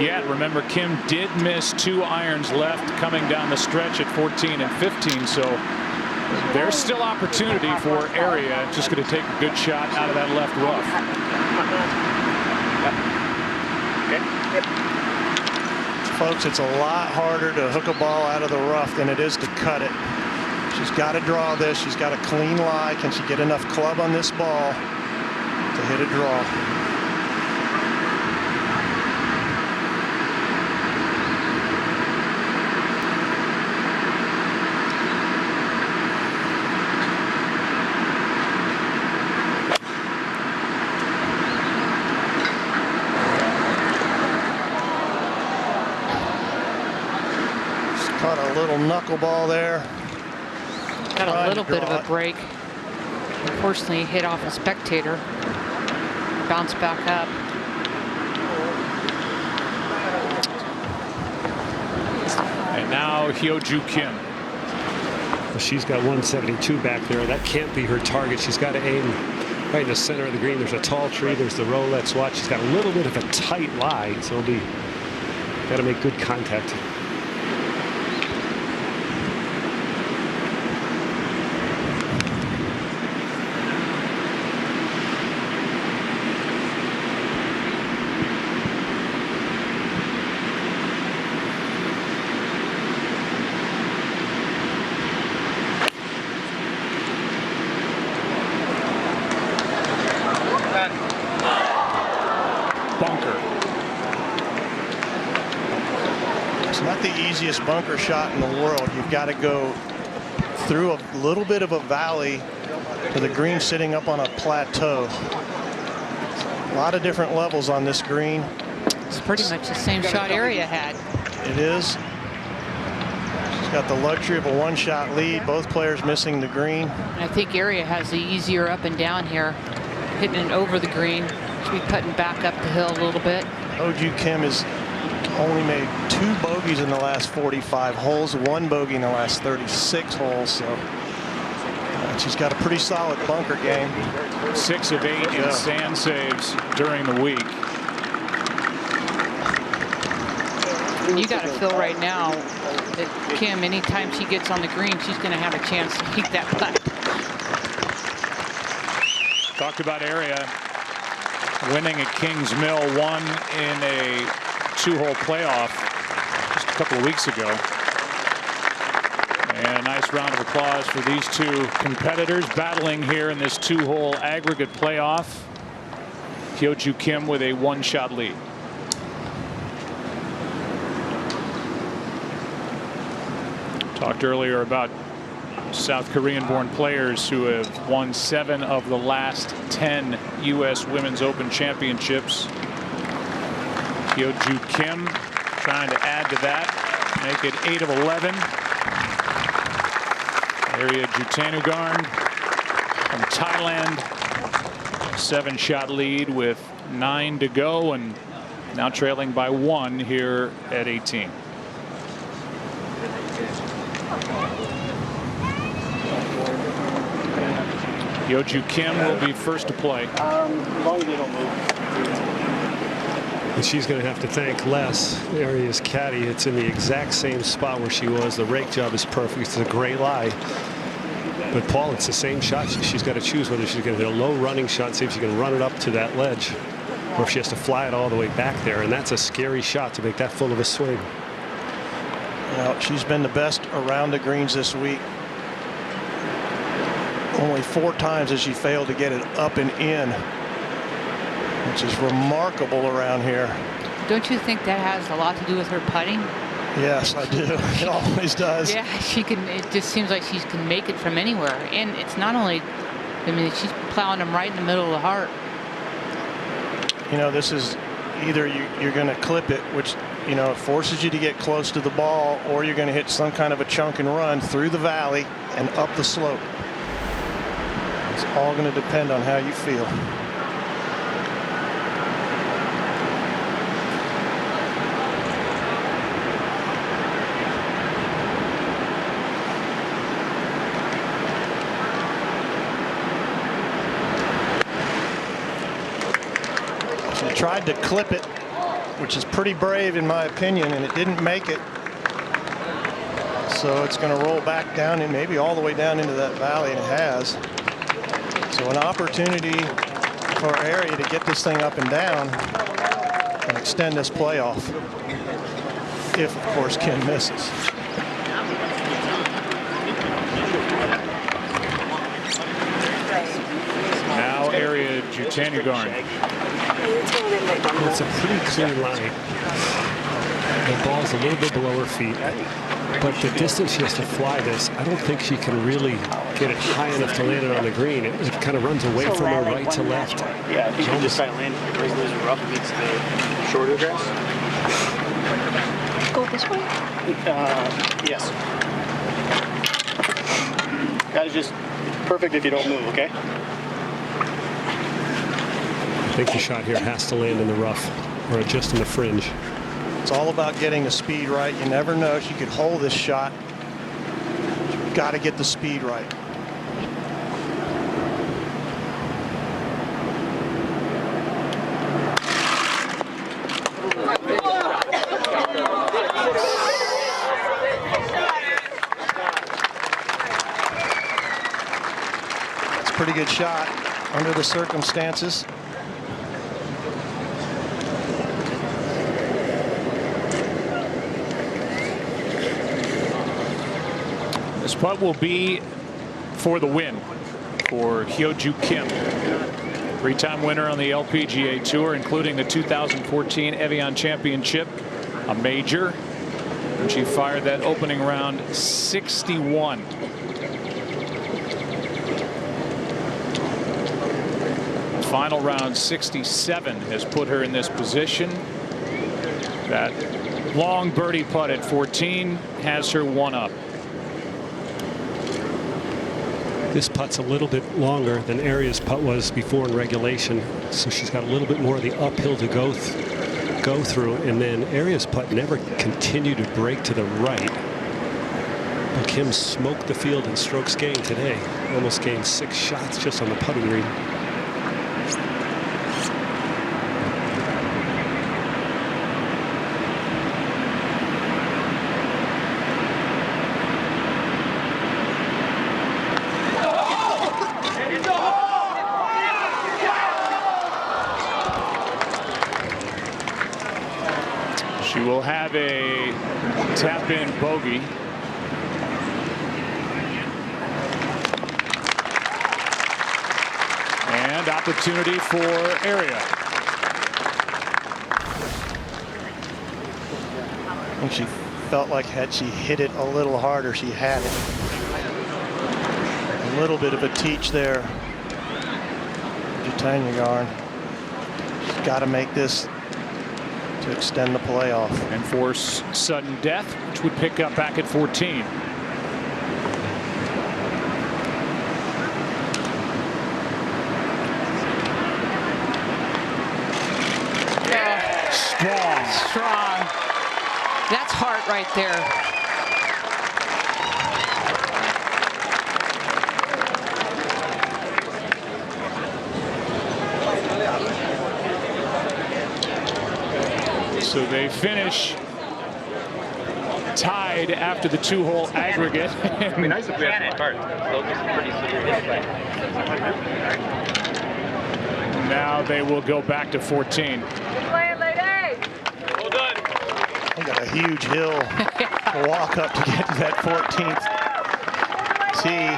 yet. Remember, Kim did miss 2 irons left coming down the stretch at 14 and 15. So there's still opportunity for Area. Just going to take a good shot out of that left rough. Folks, it's a lot harder to hook a ball out of the rough than it is to cut it. She's got to draw this. She's got a clean lie. Can she get enough club on this ball to hit a draw? Caught a little knuckleball there. Got a little bit of a break. Unfortunately, hit off a spectator. Bounced back up. And now Hyo-Joo Kim. Well, she's got 172 back there. That can't be her target. She's got to aim right in the center of the green. There's a tall tree. There's the Rolex watch. She's got a little bit of a tight lie, so it'll be got to make good contact. Easiest bunker shot in the world. You've got to go through a little bit of a valley to the green sitting up on a plateau. A lot of different levels on this green. It's pretty much the same shot Area had. It is. She's got the luxury of a 1-shot lead. Both players missing the green. I think Area has the easier up and down here, hitting it over the green. Should be putting back up the hill a little bit. Hyo-Joo Kim has only made 2 bogeys in the last 45 holes, 1 bogey in the last 36 holes. So she's got a pretty solid bunker game. 6 of 8 in sand saves during the week. You got to feel right now that Kim, anytime she gets on the green, she's going to have a chance to make that putt. Talked about Area winning at Kings Mill, won in a 2-hole playoff just a couple of weeks ago. And a nice round of applause for these 2 competitors battling here in this 2-hole aggregate playoff. Hyo-Joo Kim with a 1-shot lead. Talked earlier about South Korean-born players who have won 7 of the last 10 U.S. Women's Open Championships. Hyo-Joo Kim trying to add to that, make it 8 of 11. Arya Jutanugarn from Thailand, 7-shot lead with 9 to go, and now trailing by 1 here at 18. Hyo-Joo Kim will be first to play. And she's going to have to thank Les, Aria's caddy. It's in the exact same spot where she was. The rake job is perfect. It's a great lie. But Paul, it's the same shot. She's got to choose whether she's going to hit a low running shot, see if she can run it up to that ledge, or if she has to fly it all the way back there. And that's a scary shot to make that full of a swing. Well, she's been the best around the greens this week. Only 4 times has she failed to get it up and in, which is remarkable around here. Don't you think that has a lot to do with her putting? Yes, I do. It always does. Yeah, she can. It just seems like she can make it from anywhere. And it's not only, I mean, she's plowing them right in the middle of the heart. You know, this is either you're going to clip it, which, you know, it forces you to get close to the ball, or you're going to hit some kind of a chunk and run through the valley and up the slope. It's all going to depend on how you feel. tried to clip it, which is pretty brave in my opinion, and it didn't make it. So it's going to roll back down and maybe all the way down into that valley, and it has. So an opportunity for Area to get this thing up and down and extend this playoff. If, of course, Kim misses. Now Area Jutanugarn. Well, it's a pretty clean line. The ball's a little bit below her feet. But the distance she has to fly this, I don't think she can really get it high enough to land it on the green. It kind of runs away from her right to left. Yeah, I think you just try to land it as a rough meets the shorter grass. Go this way? Yes. That is just perfect if you don't move, okay? I think the shot here has to land in the rough or just in the fringe. It's all about getting the speed right. You never know if you could hold this shot. You've got to get the speed right. It's a pretty good shot under the circumstances. This putt will be for the win for Hyo-Joo Kim. Three-time winner on the LPGA Tour, including the 2014 Evian Championship, a major. And she fired that opening round 61. Final round 67 has put her in this position. That long birdie putt at 14 has her one up. This putt's a little bit longer than Aria's putt was before in regulation, so she's got a little bit more of the uphill to go through, and then Aria's putt never continued to break to the right. But Kim smoked the field in strokes gained today. Almost gained 6 shots just on the putting green. She will have a tap-in bogey. And opportunity for Area. I think she felt like had she hit it a little harder, she had it. A little bit of a teach there. Jutanugarn. She's got to make this to extend the playoff and force sudden death, which would pick up back at 14. Strong. That's heart right there. So they finish tied after the 2-hole aggregate. It'd be nice if we had some cards. Pretty severe. Now they will go back to 14. Well done. They got a huge hill to walk up to get to that 14th tee.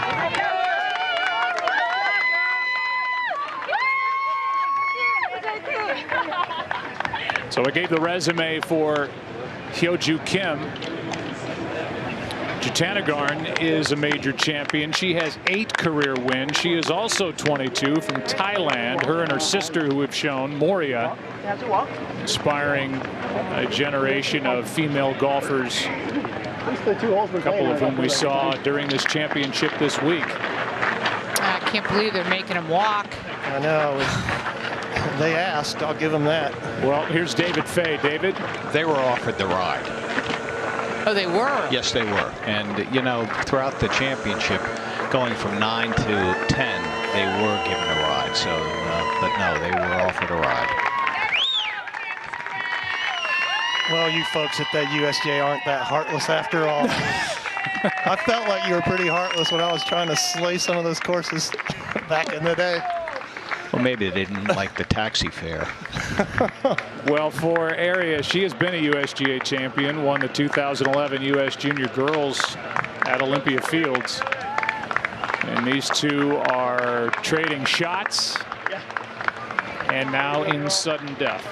So I gave the resume for Hyo-Joo Kim. Jutanugarn is a major champion. She has 8 career wins. She is also 22 from Thailand. Her and her sister, who have shown, Moria, inspiring a generation of female golfers, a couple of whom we saw during this championship this week. I can't believe they're making them walk. I know. They asked. I'll give them that. Well, here's David Fay. David? They were offered the ride. Oh, they were? Yes, they were. And, you know, throughout the championship, going from 9 to 10, they were given a ride. So, but no, they were offered a ride. Well, you folks at that USGA aren't that heartless after all. I felt like you were pretty heartless when I was trying to slay some of those courses back in the day. Well, maybe they didn't like the taxi fare. Well, for Aria, she has been a USGA champion, won the 2011 U.S. Junior Girls at Olympia Fields. And these two are trading shots and now in sudden death.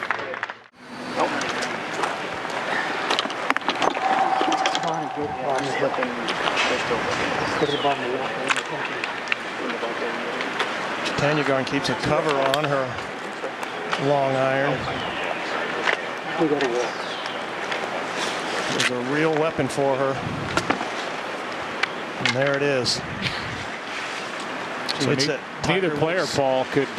Jutanugarn keeps a cover on her long iron. There's a real weapon for her. And there it is. So it's neither player, Paul, could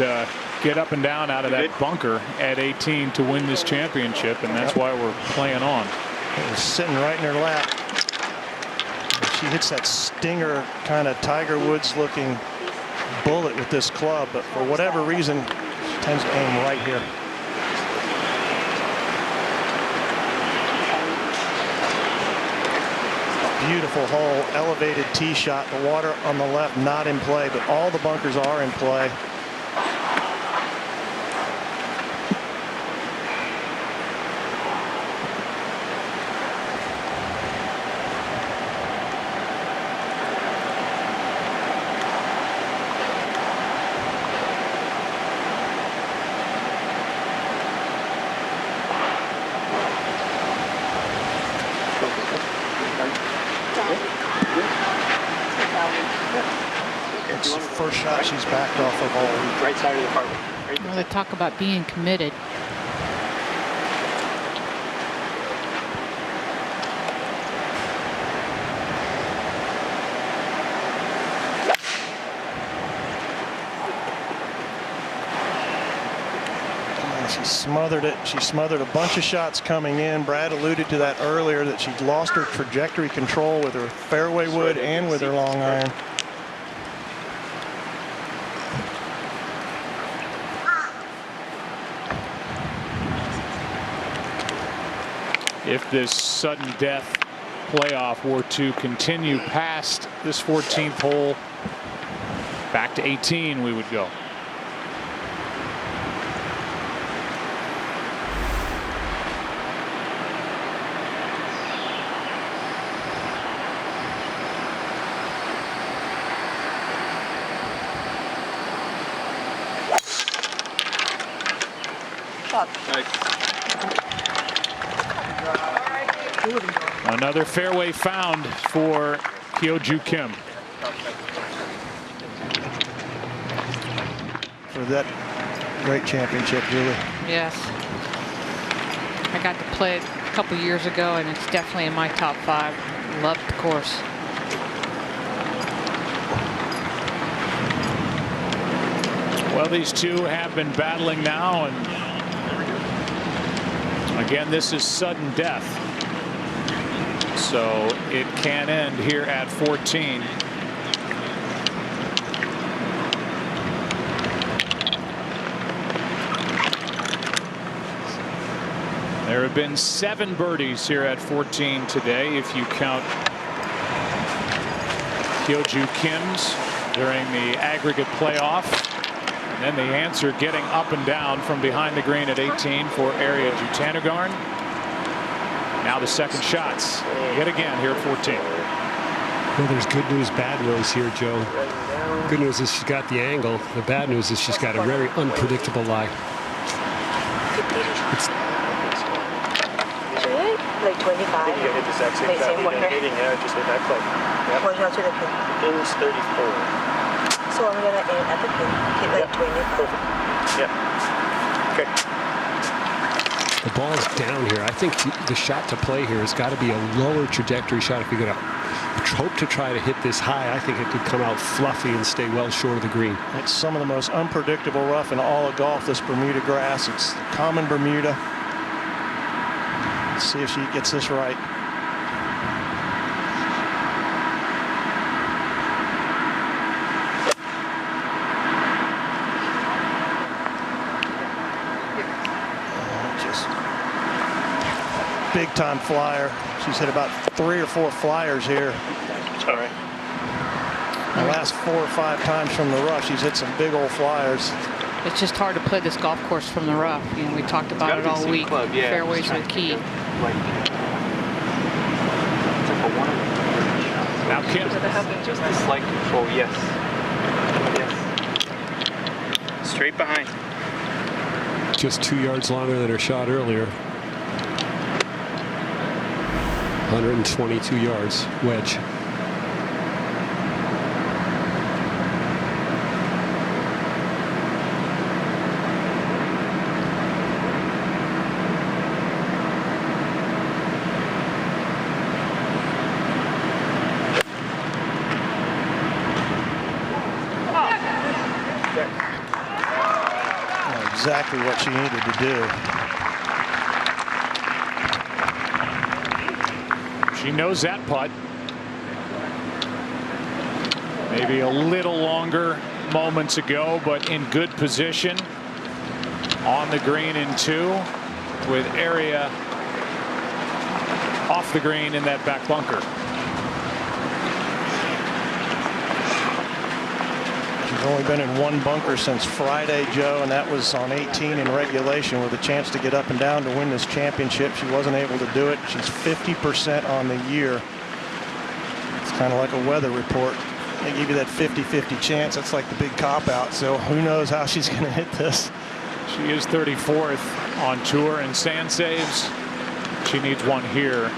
get up and down out of that bunker at 18 to win this championship, and that's why we're playing on. It was sitting right in her lap. And she hits that stinger kind of Tiger Woods looking bullet with this club, but for whatever reason, she tends to aim right here. Beautiful hole, elevated tee shot. The water on the left not in play, but all the bunkers are in play. It's the first shot she's backed off of all. Right side of the apartment. Well, they talk about being committed. She smothered it. She smothered a bunch of shots coming in. Brad alluded to that earlier, that she'd lost her trajectory control with her fairway wood and with her long iron. If this sudden death playoff were to continue past this 14th hole, back to 18 we would go. Another fairway found for Hyo-Joo Kim. For that great championship, Julie. Yes. I got to play it a couple years ago, and it's definitely in my top 5. Loved the course. Well, these two have been battling now, and again, this is sudden death. So it can end here at 14. There have been 7 birdies here at 14 today, if you count Hyo-Joo Kim's during the aggregate playoff. And then the answer getting up and down from behind the green at 18 for Aria Jutanugarn. Now the second shots yet again here at 14. Well, there's good news, bad news here, Joe. Good news is she's got the angle. The bad news is she's got a very unpredictable lie. It's like 25. You hit this exit. They say what? Hitting it, just hit that clip. Yep. What shot to the pin? Pin's 34. So I'm gonna aim at the pin. Hit like 20. Perfect. Yep. Okay. The ball's down here. I think the shot to play here has got to be a lower trajectory shot. If you're going to hope to try to hit this high, I think it could come out fluffy and stay well short of the green. It's some of the most unpredictable rough in all of golf, this Bermuda grass. It's common Bermuda. Let's see if she gets this right. big time flyer. She's hit about 3 or 4 flyers here. All right. The last 4 or 5 times from the rough, she's hit some big old flyers. It's just hard to play this golf course from the rough. You know, we talked about it all week. Fairways are key. Now Kim. Just a slight control, yes. Yes. Straight behind. Just 2 yards longer than her shot earlier. 122 yards, wedge. Exactly what she needed to do. She knows that putt. Maybe a little longer moments ago, but in good position on the green in 2 with area off the green in that back bunker. She's only been in 1 bunker since Friday, Joe, and that was on 18 in regulation with a chance to get up and down to win this championship. She wasn't able to do it. She's 50% on the year. It's kind of like a weather report. They give you that 50-50 chance. That's like the big cop-out. So who knows how she's going to hit this. She is 34th on tour in sand saves. She needs 1 here.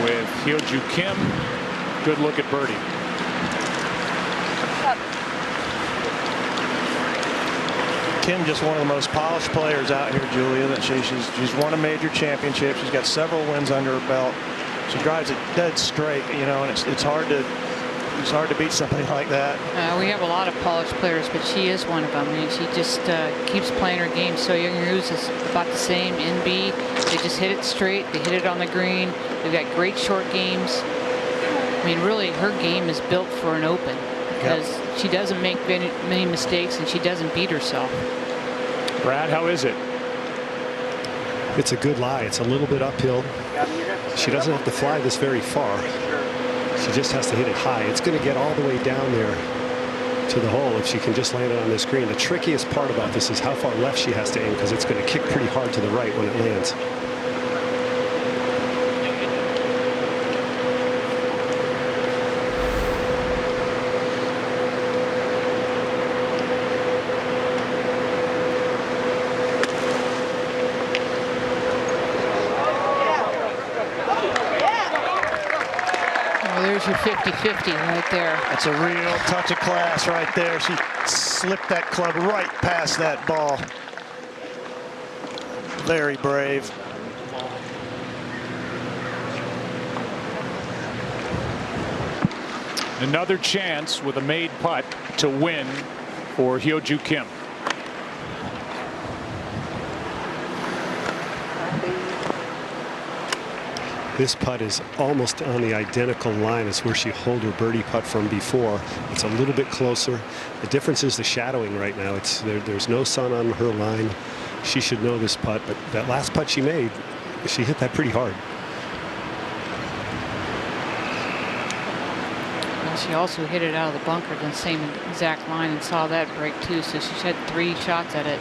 With Hyo-Joo Kim. Good look at birdie. Kim, just one of the most polished players out here, Julia. That she's won a major championship. She's got several wins under her belt. She drives it dead straight, you know, and it's hard to beat somebody like that. We have a lot of polished players, but she is one of them. I mean, she just keeps playing her game. So Young Ruse is about the same. NB, they just hit it straight. They hit it on the green. They've got great short games. I mean, really, her game is built for an Open because she doesn't make many mistakes and she doesn't beat herself. Brad, how is it? It's a good lie. It's a little bit uphill. She doesn't have to fly this very far. She just has to hit it high. It's going to get all the way down there to the hole if she can just land it on this green. The trickiest part about this is how far left she has to aim because it's going to kick pretty hard to the right when it lands. There's your 50-50 right there. That's a real touch of class right there. She slipped that club right past that ball. Very brave. Another chance with a made putt to win for Hyo-Joo Kim. This putt is almost on the identical line as where she holed her birdie putt from before. It's a little bit closer. The difference is the shadowing right now. There's no sun on her line. She should know this putt, but that last putt she made, she hit that pretty hard. Well, she also hit it out of the bunker, the same exact line, and saw that break too. So she had 3 shots at it.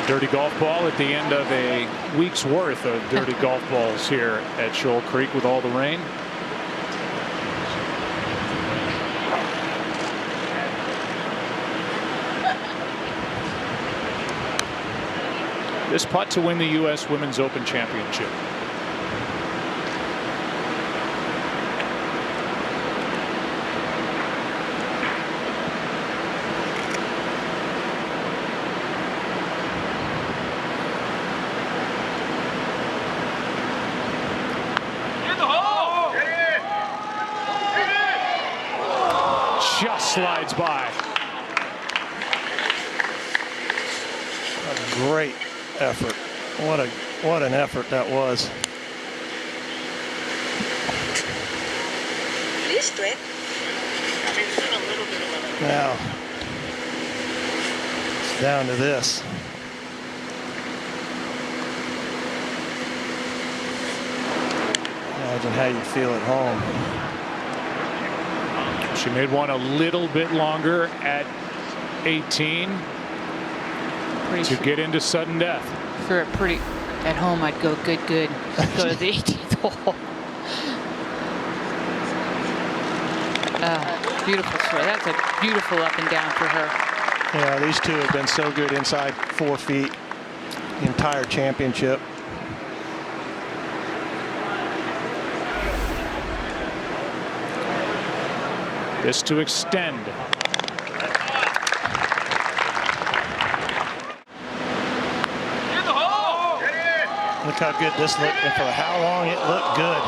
Dirty golf ball at the end of a week's worth of dirty golf balls here at Shoal Creek with all the rain. This putt to win the U.S. Women's Open Championship. Just slides by. A great effort. What an effort that was. straight. Now, it's down to this. Imagine how you feel at home. She made one a little bit longer at 18 to get into sudden death. For a pretty at home, I'd go good. Go to the 18th hole. Beautiful throw. That's a beautiful up and down for her. Yeah, these two have been so good inside 4 feet the entire championship. This to extend. Look how good this looked and for how long it looked good.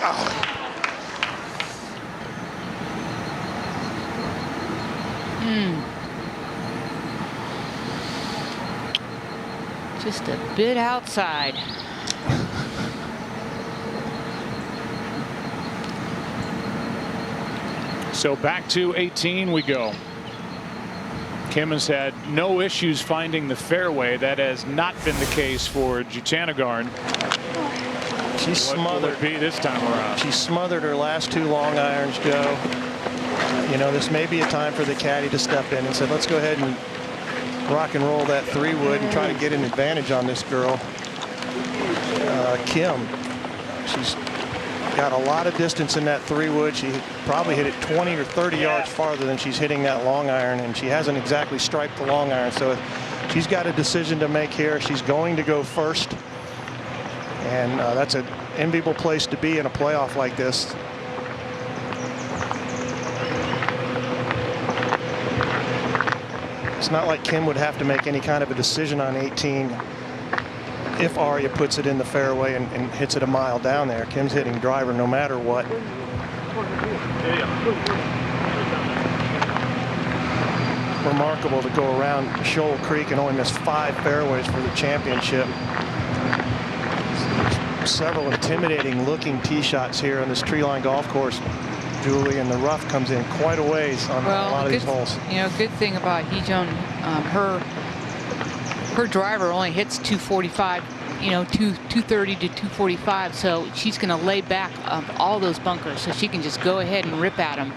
Oh. Just a bit outside. So back to 18 we go. Kim has had no issues finding the fairway. That has not been the case for Jutanugarn. She's smothered. What will it be this time around? She smothered her last 2 long irons, Joe. You know, this may be a time for the caddy to step in and say, let's go ahead and rock and roll that 3-wood and try to get an advantage on this girl. Kim, she's got a lot of distance in that 3-wood. She probably hit it 20 or 30 yards farther than she's hitting that long iron, and she hasn't exactly striped the long iron. So she's got a decision to make here. She's going to go first, and that's an enviable place to be in a playoff like this. It's not like Kim would have to make any kind of a decision on 18 if Aria puts it in the fairway and hits it a mile down there. Kim's hitting driver no matter what. Remarkable to go around Shoal Creek and only miss 5 fairways for the championship. Several intimidating looking tee shots here on this tree line golf course, Julie, and the rough comes in quite a ways on a lot of these holes. You know, good thing about Hee-Jung, her driver only hits 245, you know, 230 to 245, so she's going to lay back all those bunkers, so she can just go ahead and rip at them.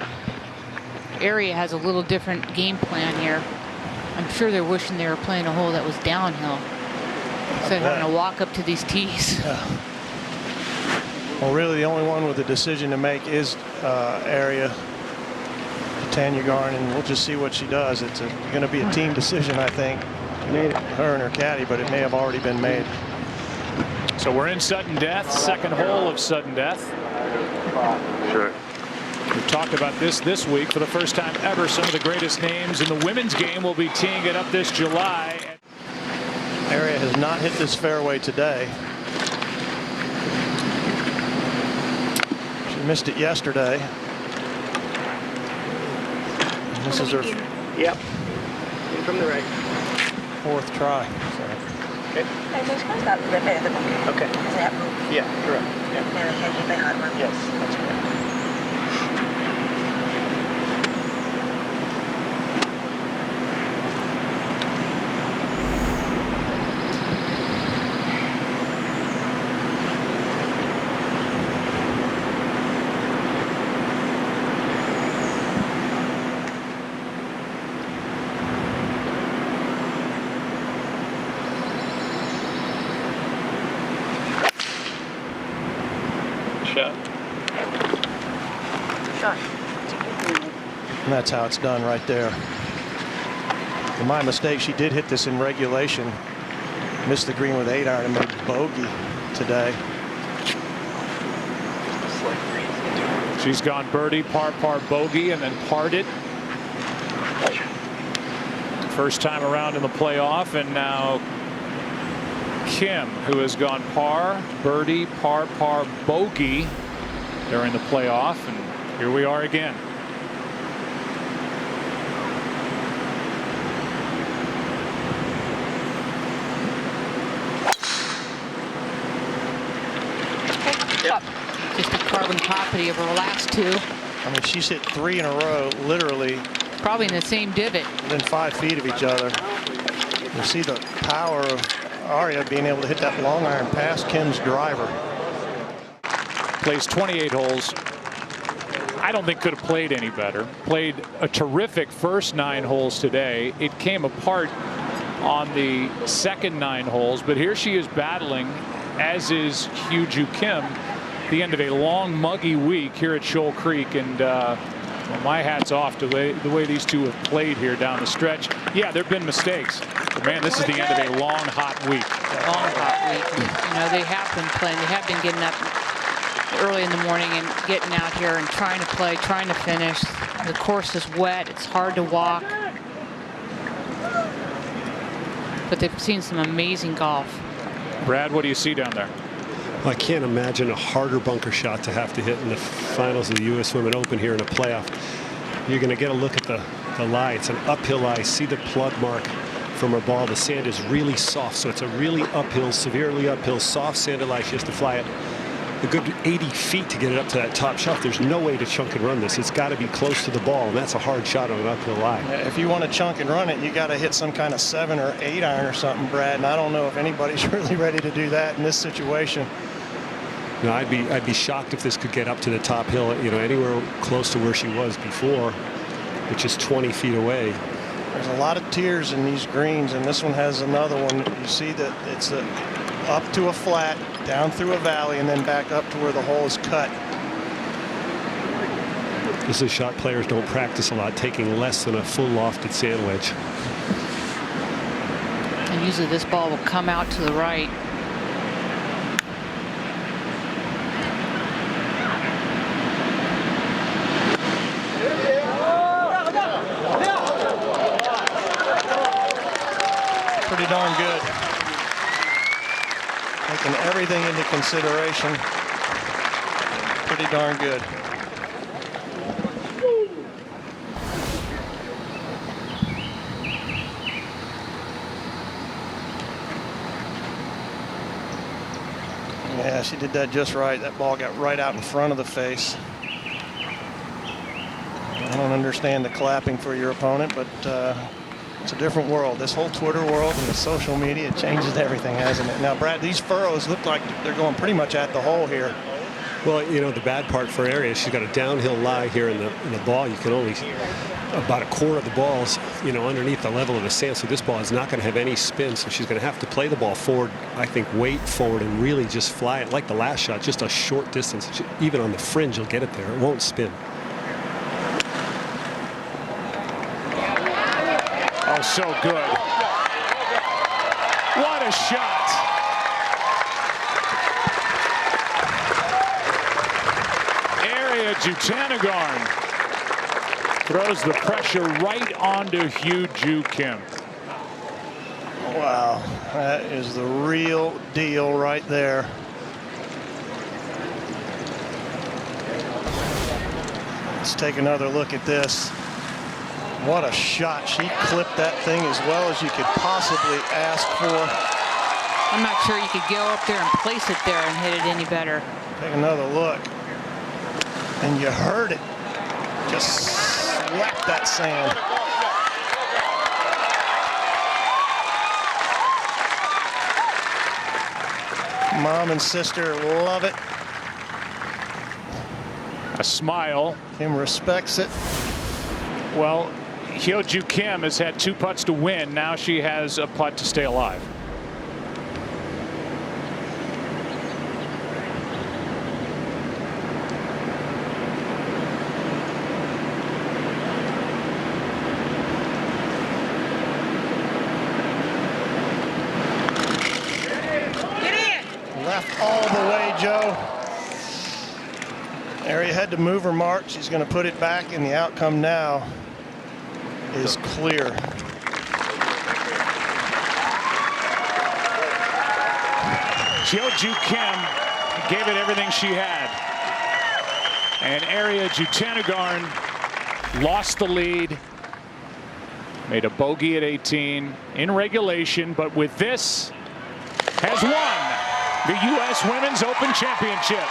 Aria has a little different game plan here. I'm sure they're wishing they were playing a hole that was downhill instead of having to walk up to these tees. Yeah. Well, really, the only one with a decision to make is Aria Jutanugarn, and we'll just see what she does. It's going to be a team decision, I think. Her and her caddy, but it may have already been made. So we're in sudden death, second hole of sudden death. Sure. We've talked about this week. For the first time ever, some of the greatest names in the women's game will be teeing it up this July. Aria has not hit this fairway today. She missed it yesterday. And this is her Yep. In from the right. 4th try. So. Okay. Okay. Yeah, correct. Yeah. Yes, that's correct. And that's how it's done right there. And my mistake, she did hit this in regulation. Missed the green with 8-iron and made bogey today. She's gone birdie, par, bogey, and then parred it. First time around in the playoff, and now Kim, who has gone par, birdie, par, bogey during the playoff, and here we are again. Just a carbon copy of her last two. I mean, she's hit 3 in a row, literally. Probably in the same divot. Within 5 feet of each other. You see the power of Aria being able to hit that long iron past Kim's driver. Plays 28 holes. I don't think could have played any better. Played a terrific first 9 holes today. It came apart on the second 9 holes, but here she is battling, as is Hyo-Joo Kim, the end of a long, muggy week here at Shoal Creek. And well, my hat's off to the way these two have played here down the stretch. Yeah, there have been mistakes, but man, this is the end of a long, hot week. Long, hot week. You know, they have been playing. They have been getting up early in the morning and getting out here and trying to play, trying to finish. The course is wet. It's hard to walk. But they've seen some amazing golf. Brad, what do you see down there? I can't imagine a harder bunker shot to have to hit in the finals of the U.S. Women Open here in a playoff. You're going to get a look at the lie. It's an uphill lie. See the plug mark from her ball. The sand is really soft, so it's a really uphill, severely uphill, soft sanded lie. She has to fly it a good 80 feet to get it up to that top shelf. There's no way to chunk and run this. It's got to be close to the ball, and that's a hard shot on an uphill lie. Yeah, if you want to chunk and run it, you got to hit some kind of 7 or 8 iron or something, Brad. And I don't know if anybody's really ready to do that in this situation. No, I'd be shocked if this could get up to the top hill, you know, anywhere close to where she was before, which is 20 feet away. There's a lot of tiers in these greens, and this one has another one. You see that it's up to a flat, down through a valley, and then back up to where the hole is cut. This is a shot players don't practice a lot, taking less than a full lofted sand wedge. And usually this ball will come out to the right. Pretty darn good. Taking everything into consideration. Pretty darn good. Yeah, she did that just right. That ball got right out in front of the face. I don't understand the clapping for your opponent, but it's a different world. This whole Twitter world and the social media, it changes everything, hasn't it? Now, Brad, these furrows look like they're going pretty much at the hole here. Well, you know, the bad part for Aria, she's got a downhill lie here in the ball. You can only, about a quarter of the ball's, you know, underneath the level of the sand. So this ball is not going to have any spin. So she's going to have to play the ball forward, I think, weight forward and really just fly it like the last shot, just a short distance. Even on the fringe, you'll get it there. It won't spin. Oh, so good. What a shot. Jutanugarn throws the pressure right onto Hyo-Joo Kim. Wow, that is the real deal right there. Let's take another look at this. What a shot. She clipped that thing as well as you could possibly ask for. I'm not sure you could go up there and place it there and hit it any better. Take another look. And you heard it. Just swept that sand. Mom and sister love it. A smile. Kim respects it. Well, Hyo-Joo Kim has had 2 putts to win. Now she has a putt to stay alive. Left all the way, Joe. Aria had to move her mark. She's going to put it back, and the outcome now is clear. Hyo-Joo Kim gave it everything she had. And Aria Jutanugarn lost the lead. Made a bogey at 18 in regulation, but with this has won the U.S. Women's Open Championship.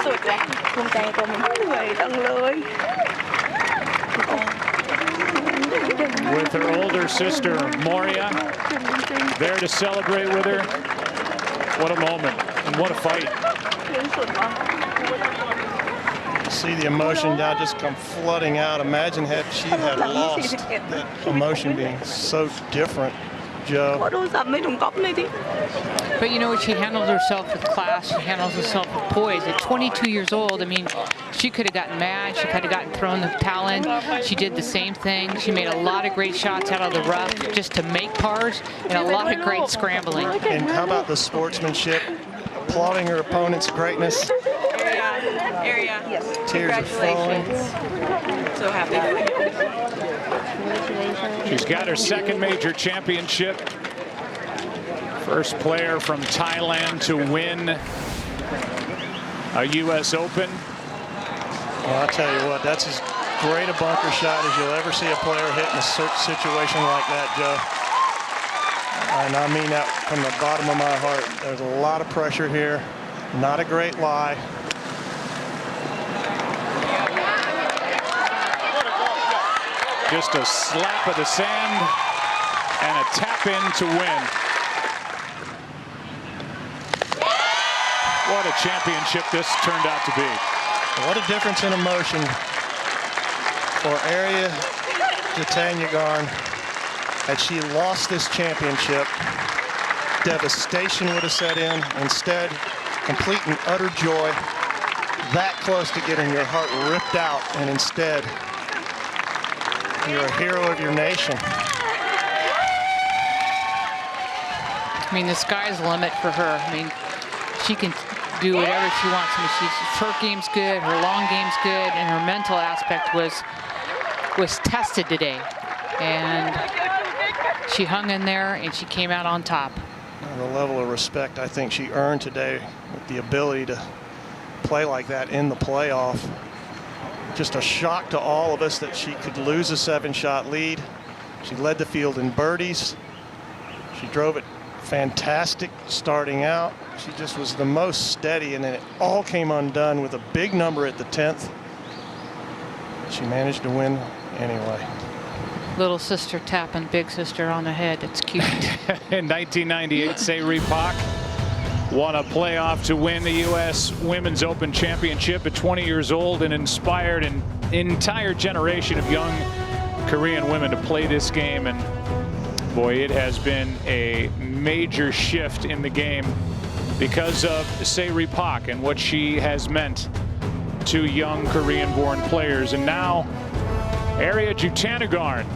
สุดเลยภูมิใจตัวมันเหนื่อยจังเลย With her older sister, Moria, there to celebrate with her. What a moment, and what a fight. See the emotion now just come flooding out. Imagine had she had lost, that emotion being so different, Joe. But you know what? She handles herself with class. She handles herself with poise. At 22 years old, I mean, she could have gotten mad. She could have gotten thrown the towel in. She did the same thing. She made a lot of great shots out of the rough just to make pars and a lot of great scrambling. And how about the sportsmanship? Applauding her opponent's greatness. Area. Yes. Tears are falling. So happy. She's got her second major championship. First player from Thailand to win a U.S. Open. Well, I'll tell you what, that's as great a bunker shot as you'll ever see a player hit in a situation like that, Joe. And I mean that from the bottom of my heart. There's a lot of pressure here. Not a great lie. Just a slap of the sand and a tap in to win. What a championship this turned out to be. What a difference in emotion for Ariya Jutanugarn. Had she lost this championship, devastation would have set in. Instead, complete and utter joy, that close to getting your heart ripped out, and instead, you're a hero of your nation. I mean, the sky's the limit for her. I mean, she can do whatever she wants. I mean, her game's good, her long game's good, and her mental aspect was tested today. And she hung in there, and she came out on top. And the level of respect I think she earned today with the ability to play like that in the playoff. Just a shock to all of us that she could lose a 7-shot lead. She led the field in birdies. She drove it fantastic starting out. She just was the most steady, and then it all came undone with a big number at the 10th. She managed to win anyway. Little sister tapping big sister on the head. It's cute. In 1998, Se-Ri Pak won a playoff to win the U.S. Women's Open Championship at 20 years old and inspired an entire generation of young Korean women to play this game. And boy, it has been a major shift in the game because of Se-Ri Pak and what she has meant to young Korean-born players. And now Ariya Jutanugarn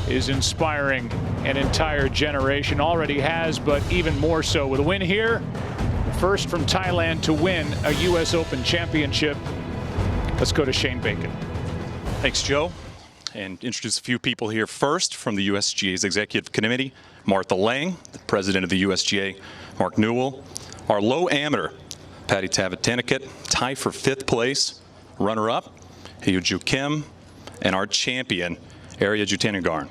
is inspiring an entire generation, already has, but even more so with a win here. First from Thailand to win a U.S. Open championship. Let's go to Shane Bacon. Thanks, Joe. And introduce a few people here. First, from the USGA's Executive Committee, Martha Lang, the President of the USGA, Mark Newell, our low amateur, Patty Tavatanakit, tied for 5th place, runner-up, Hyo-Joo Kim, and our champion, Ariya Jutanugarn.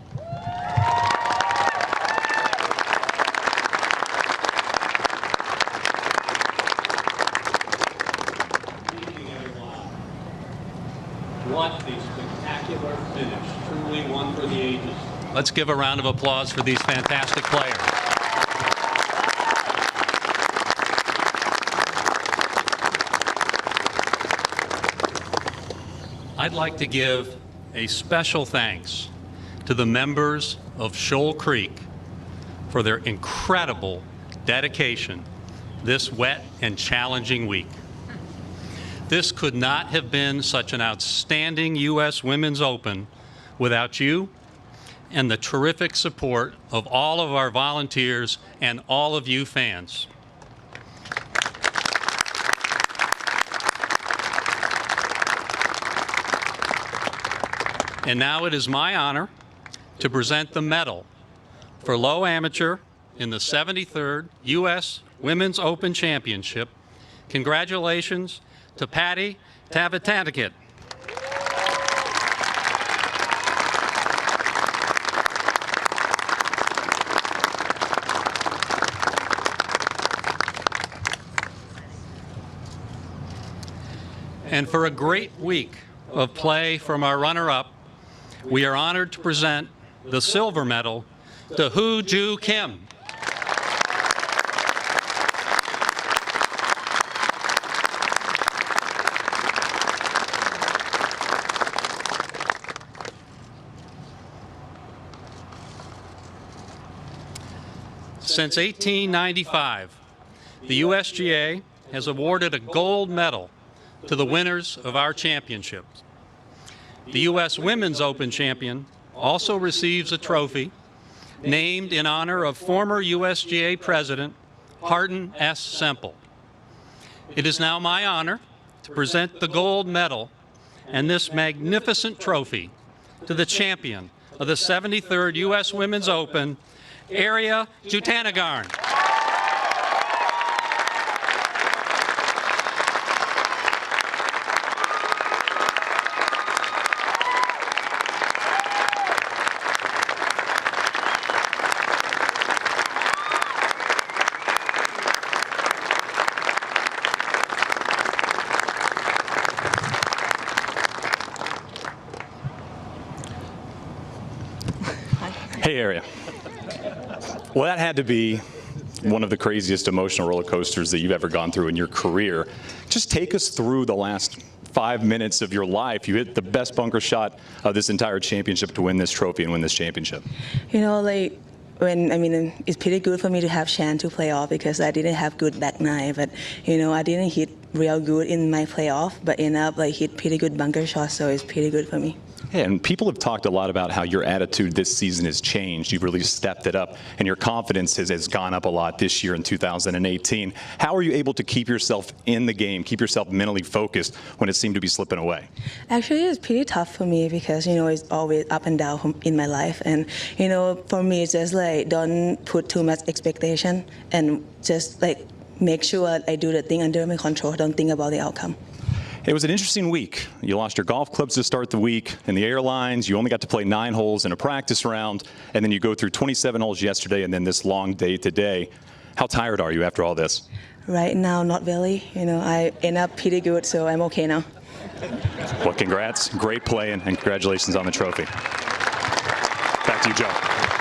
What a spectacular finish. Truly one for the ages. Let's give a round of applause for these fantastic players. I'd like to give a special thanks to the members of Shoal Creek for their incredible dedication this wet and challenging week. This could not have been such an outstanding U.S. Women's Open without you and the terrific support of all of our volunteers and all of you fans. And now it is my honor to present the medal for low amateur in the 73rd U.S. Women's Open Championship. Congratulations to Patty Tavatanakit. and for a great week of play from our runner-up, we are honored to present the silver medal to Hoo-Joo Kim. Since 1895, the USGA has awarded a gold medal to the winners of our championships. The U.S. Women's Open champion also receives a trophy named in honor of former USGA President Hardin S. Semple. It is now my honor to present the gold medal and this magnificent trophy to the champion of the 73rd U.S. Women's Open, Ariya Jutanugarn. Hey, Ariya. Well, that had to be one of the craziest emotional roller coasters that you've ever gone through in your career. Just take us through the last 5 minutes of your life. You hit the best bunker shot of this entire championship to win this trophy and win this championship. You know, like, it's pretty good for me to have chance to play off because I didn't have good back nine, but, you know, I didn't hit real good in my playoff, but end up, like, hit pretty good bunker shots, so it's pretty good for me. Yeah, and people have talked a lot about how your attitude this season has changed. You've really stepped it up, and your confidence has gone up a lot this year in 2018. How are you able to keep yourself in the game, keep yourself mentally focused when it seemed to be slipping away? Actually, it's pretty tough for me because, you know, it's always up and down in my life. And, you know, for me, it's just like don't put too much expectation and just like make sure I do the thing under my control. Don't think about the outcome. It was an interesting week. You lost your golf clubs to start the week. In the airlines, you only got to play 9 holes in a practice round, and then you go through 27 holes yesterday and then this long day today. How tired are you after all this? Right now, not really. You know, I end up pretty good, so I'm okay now. Well, congrats. Great play, and congratulations on the trophy. Back to you, Joe.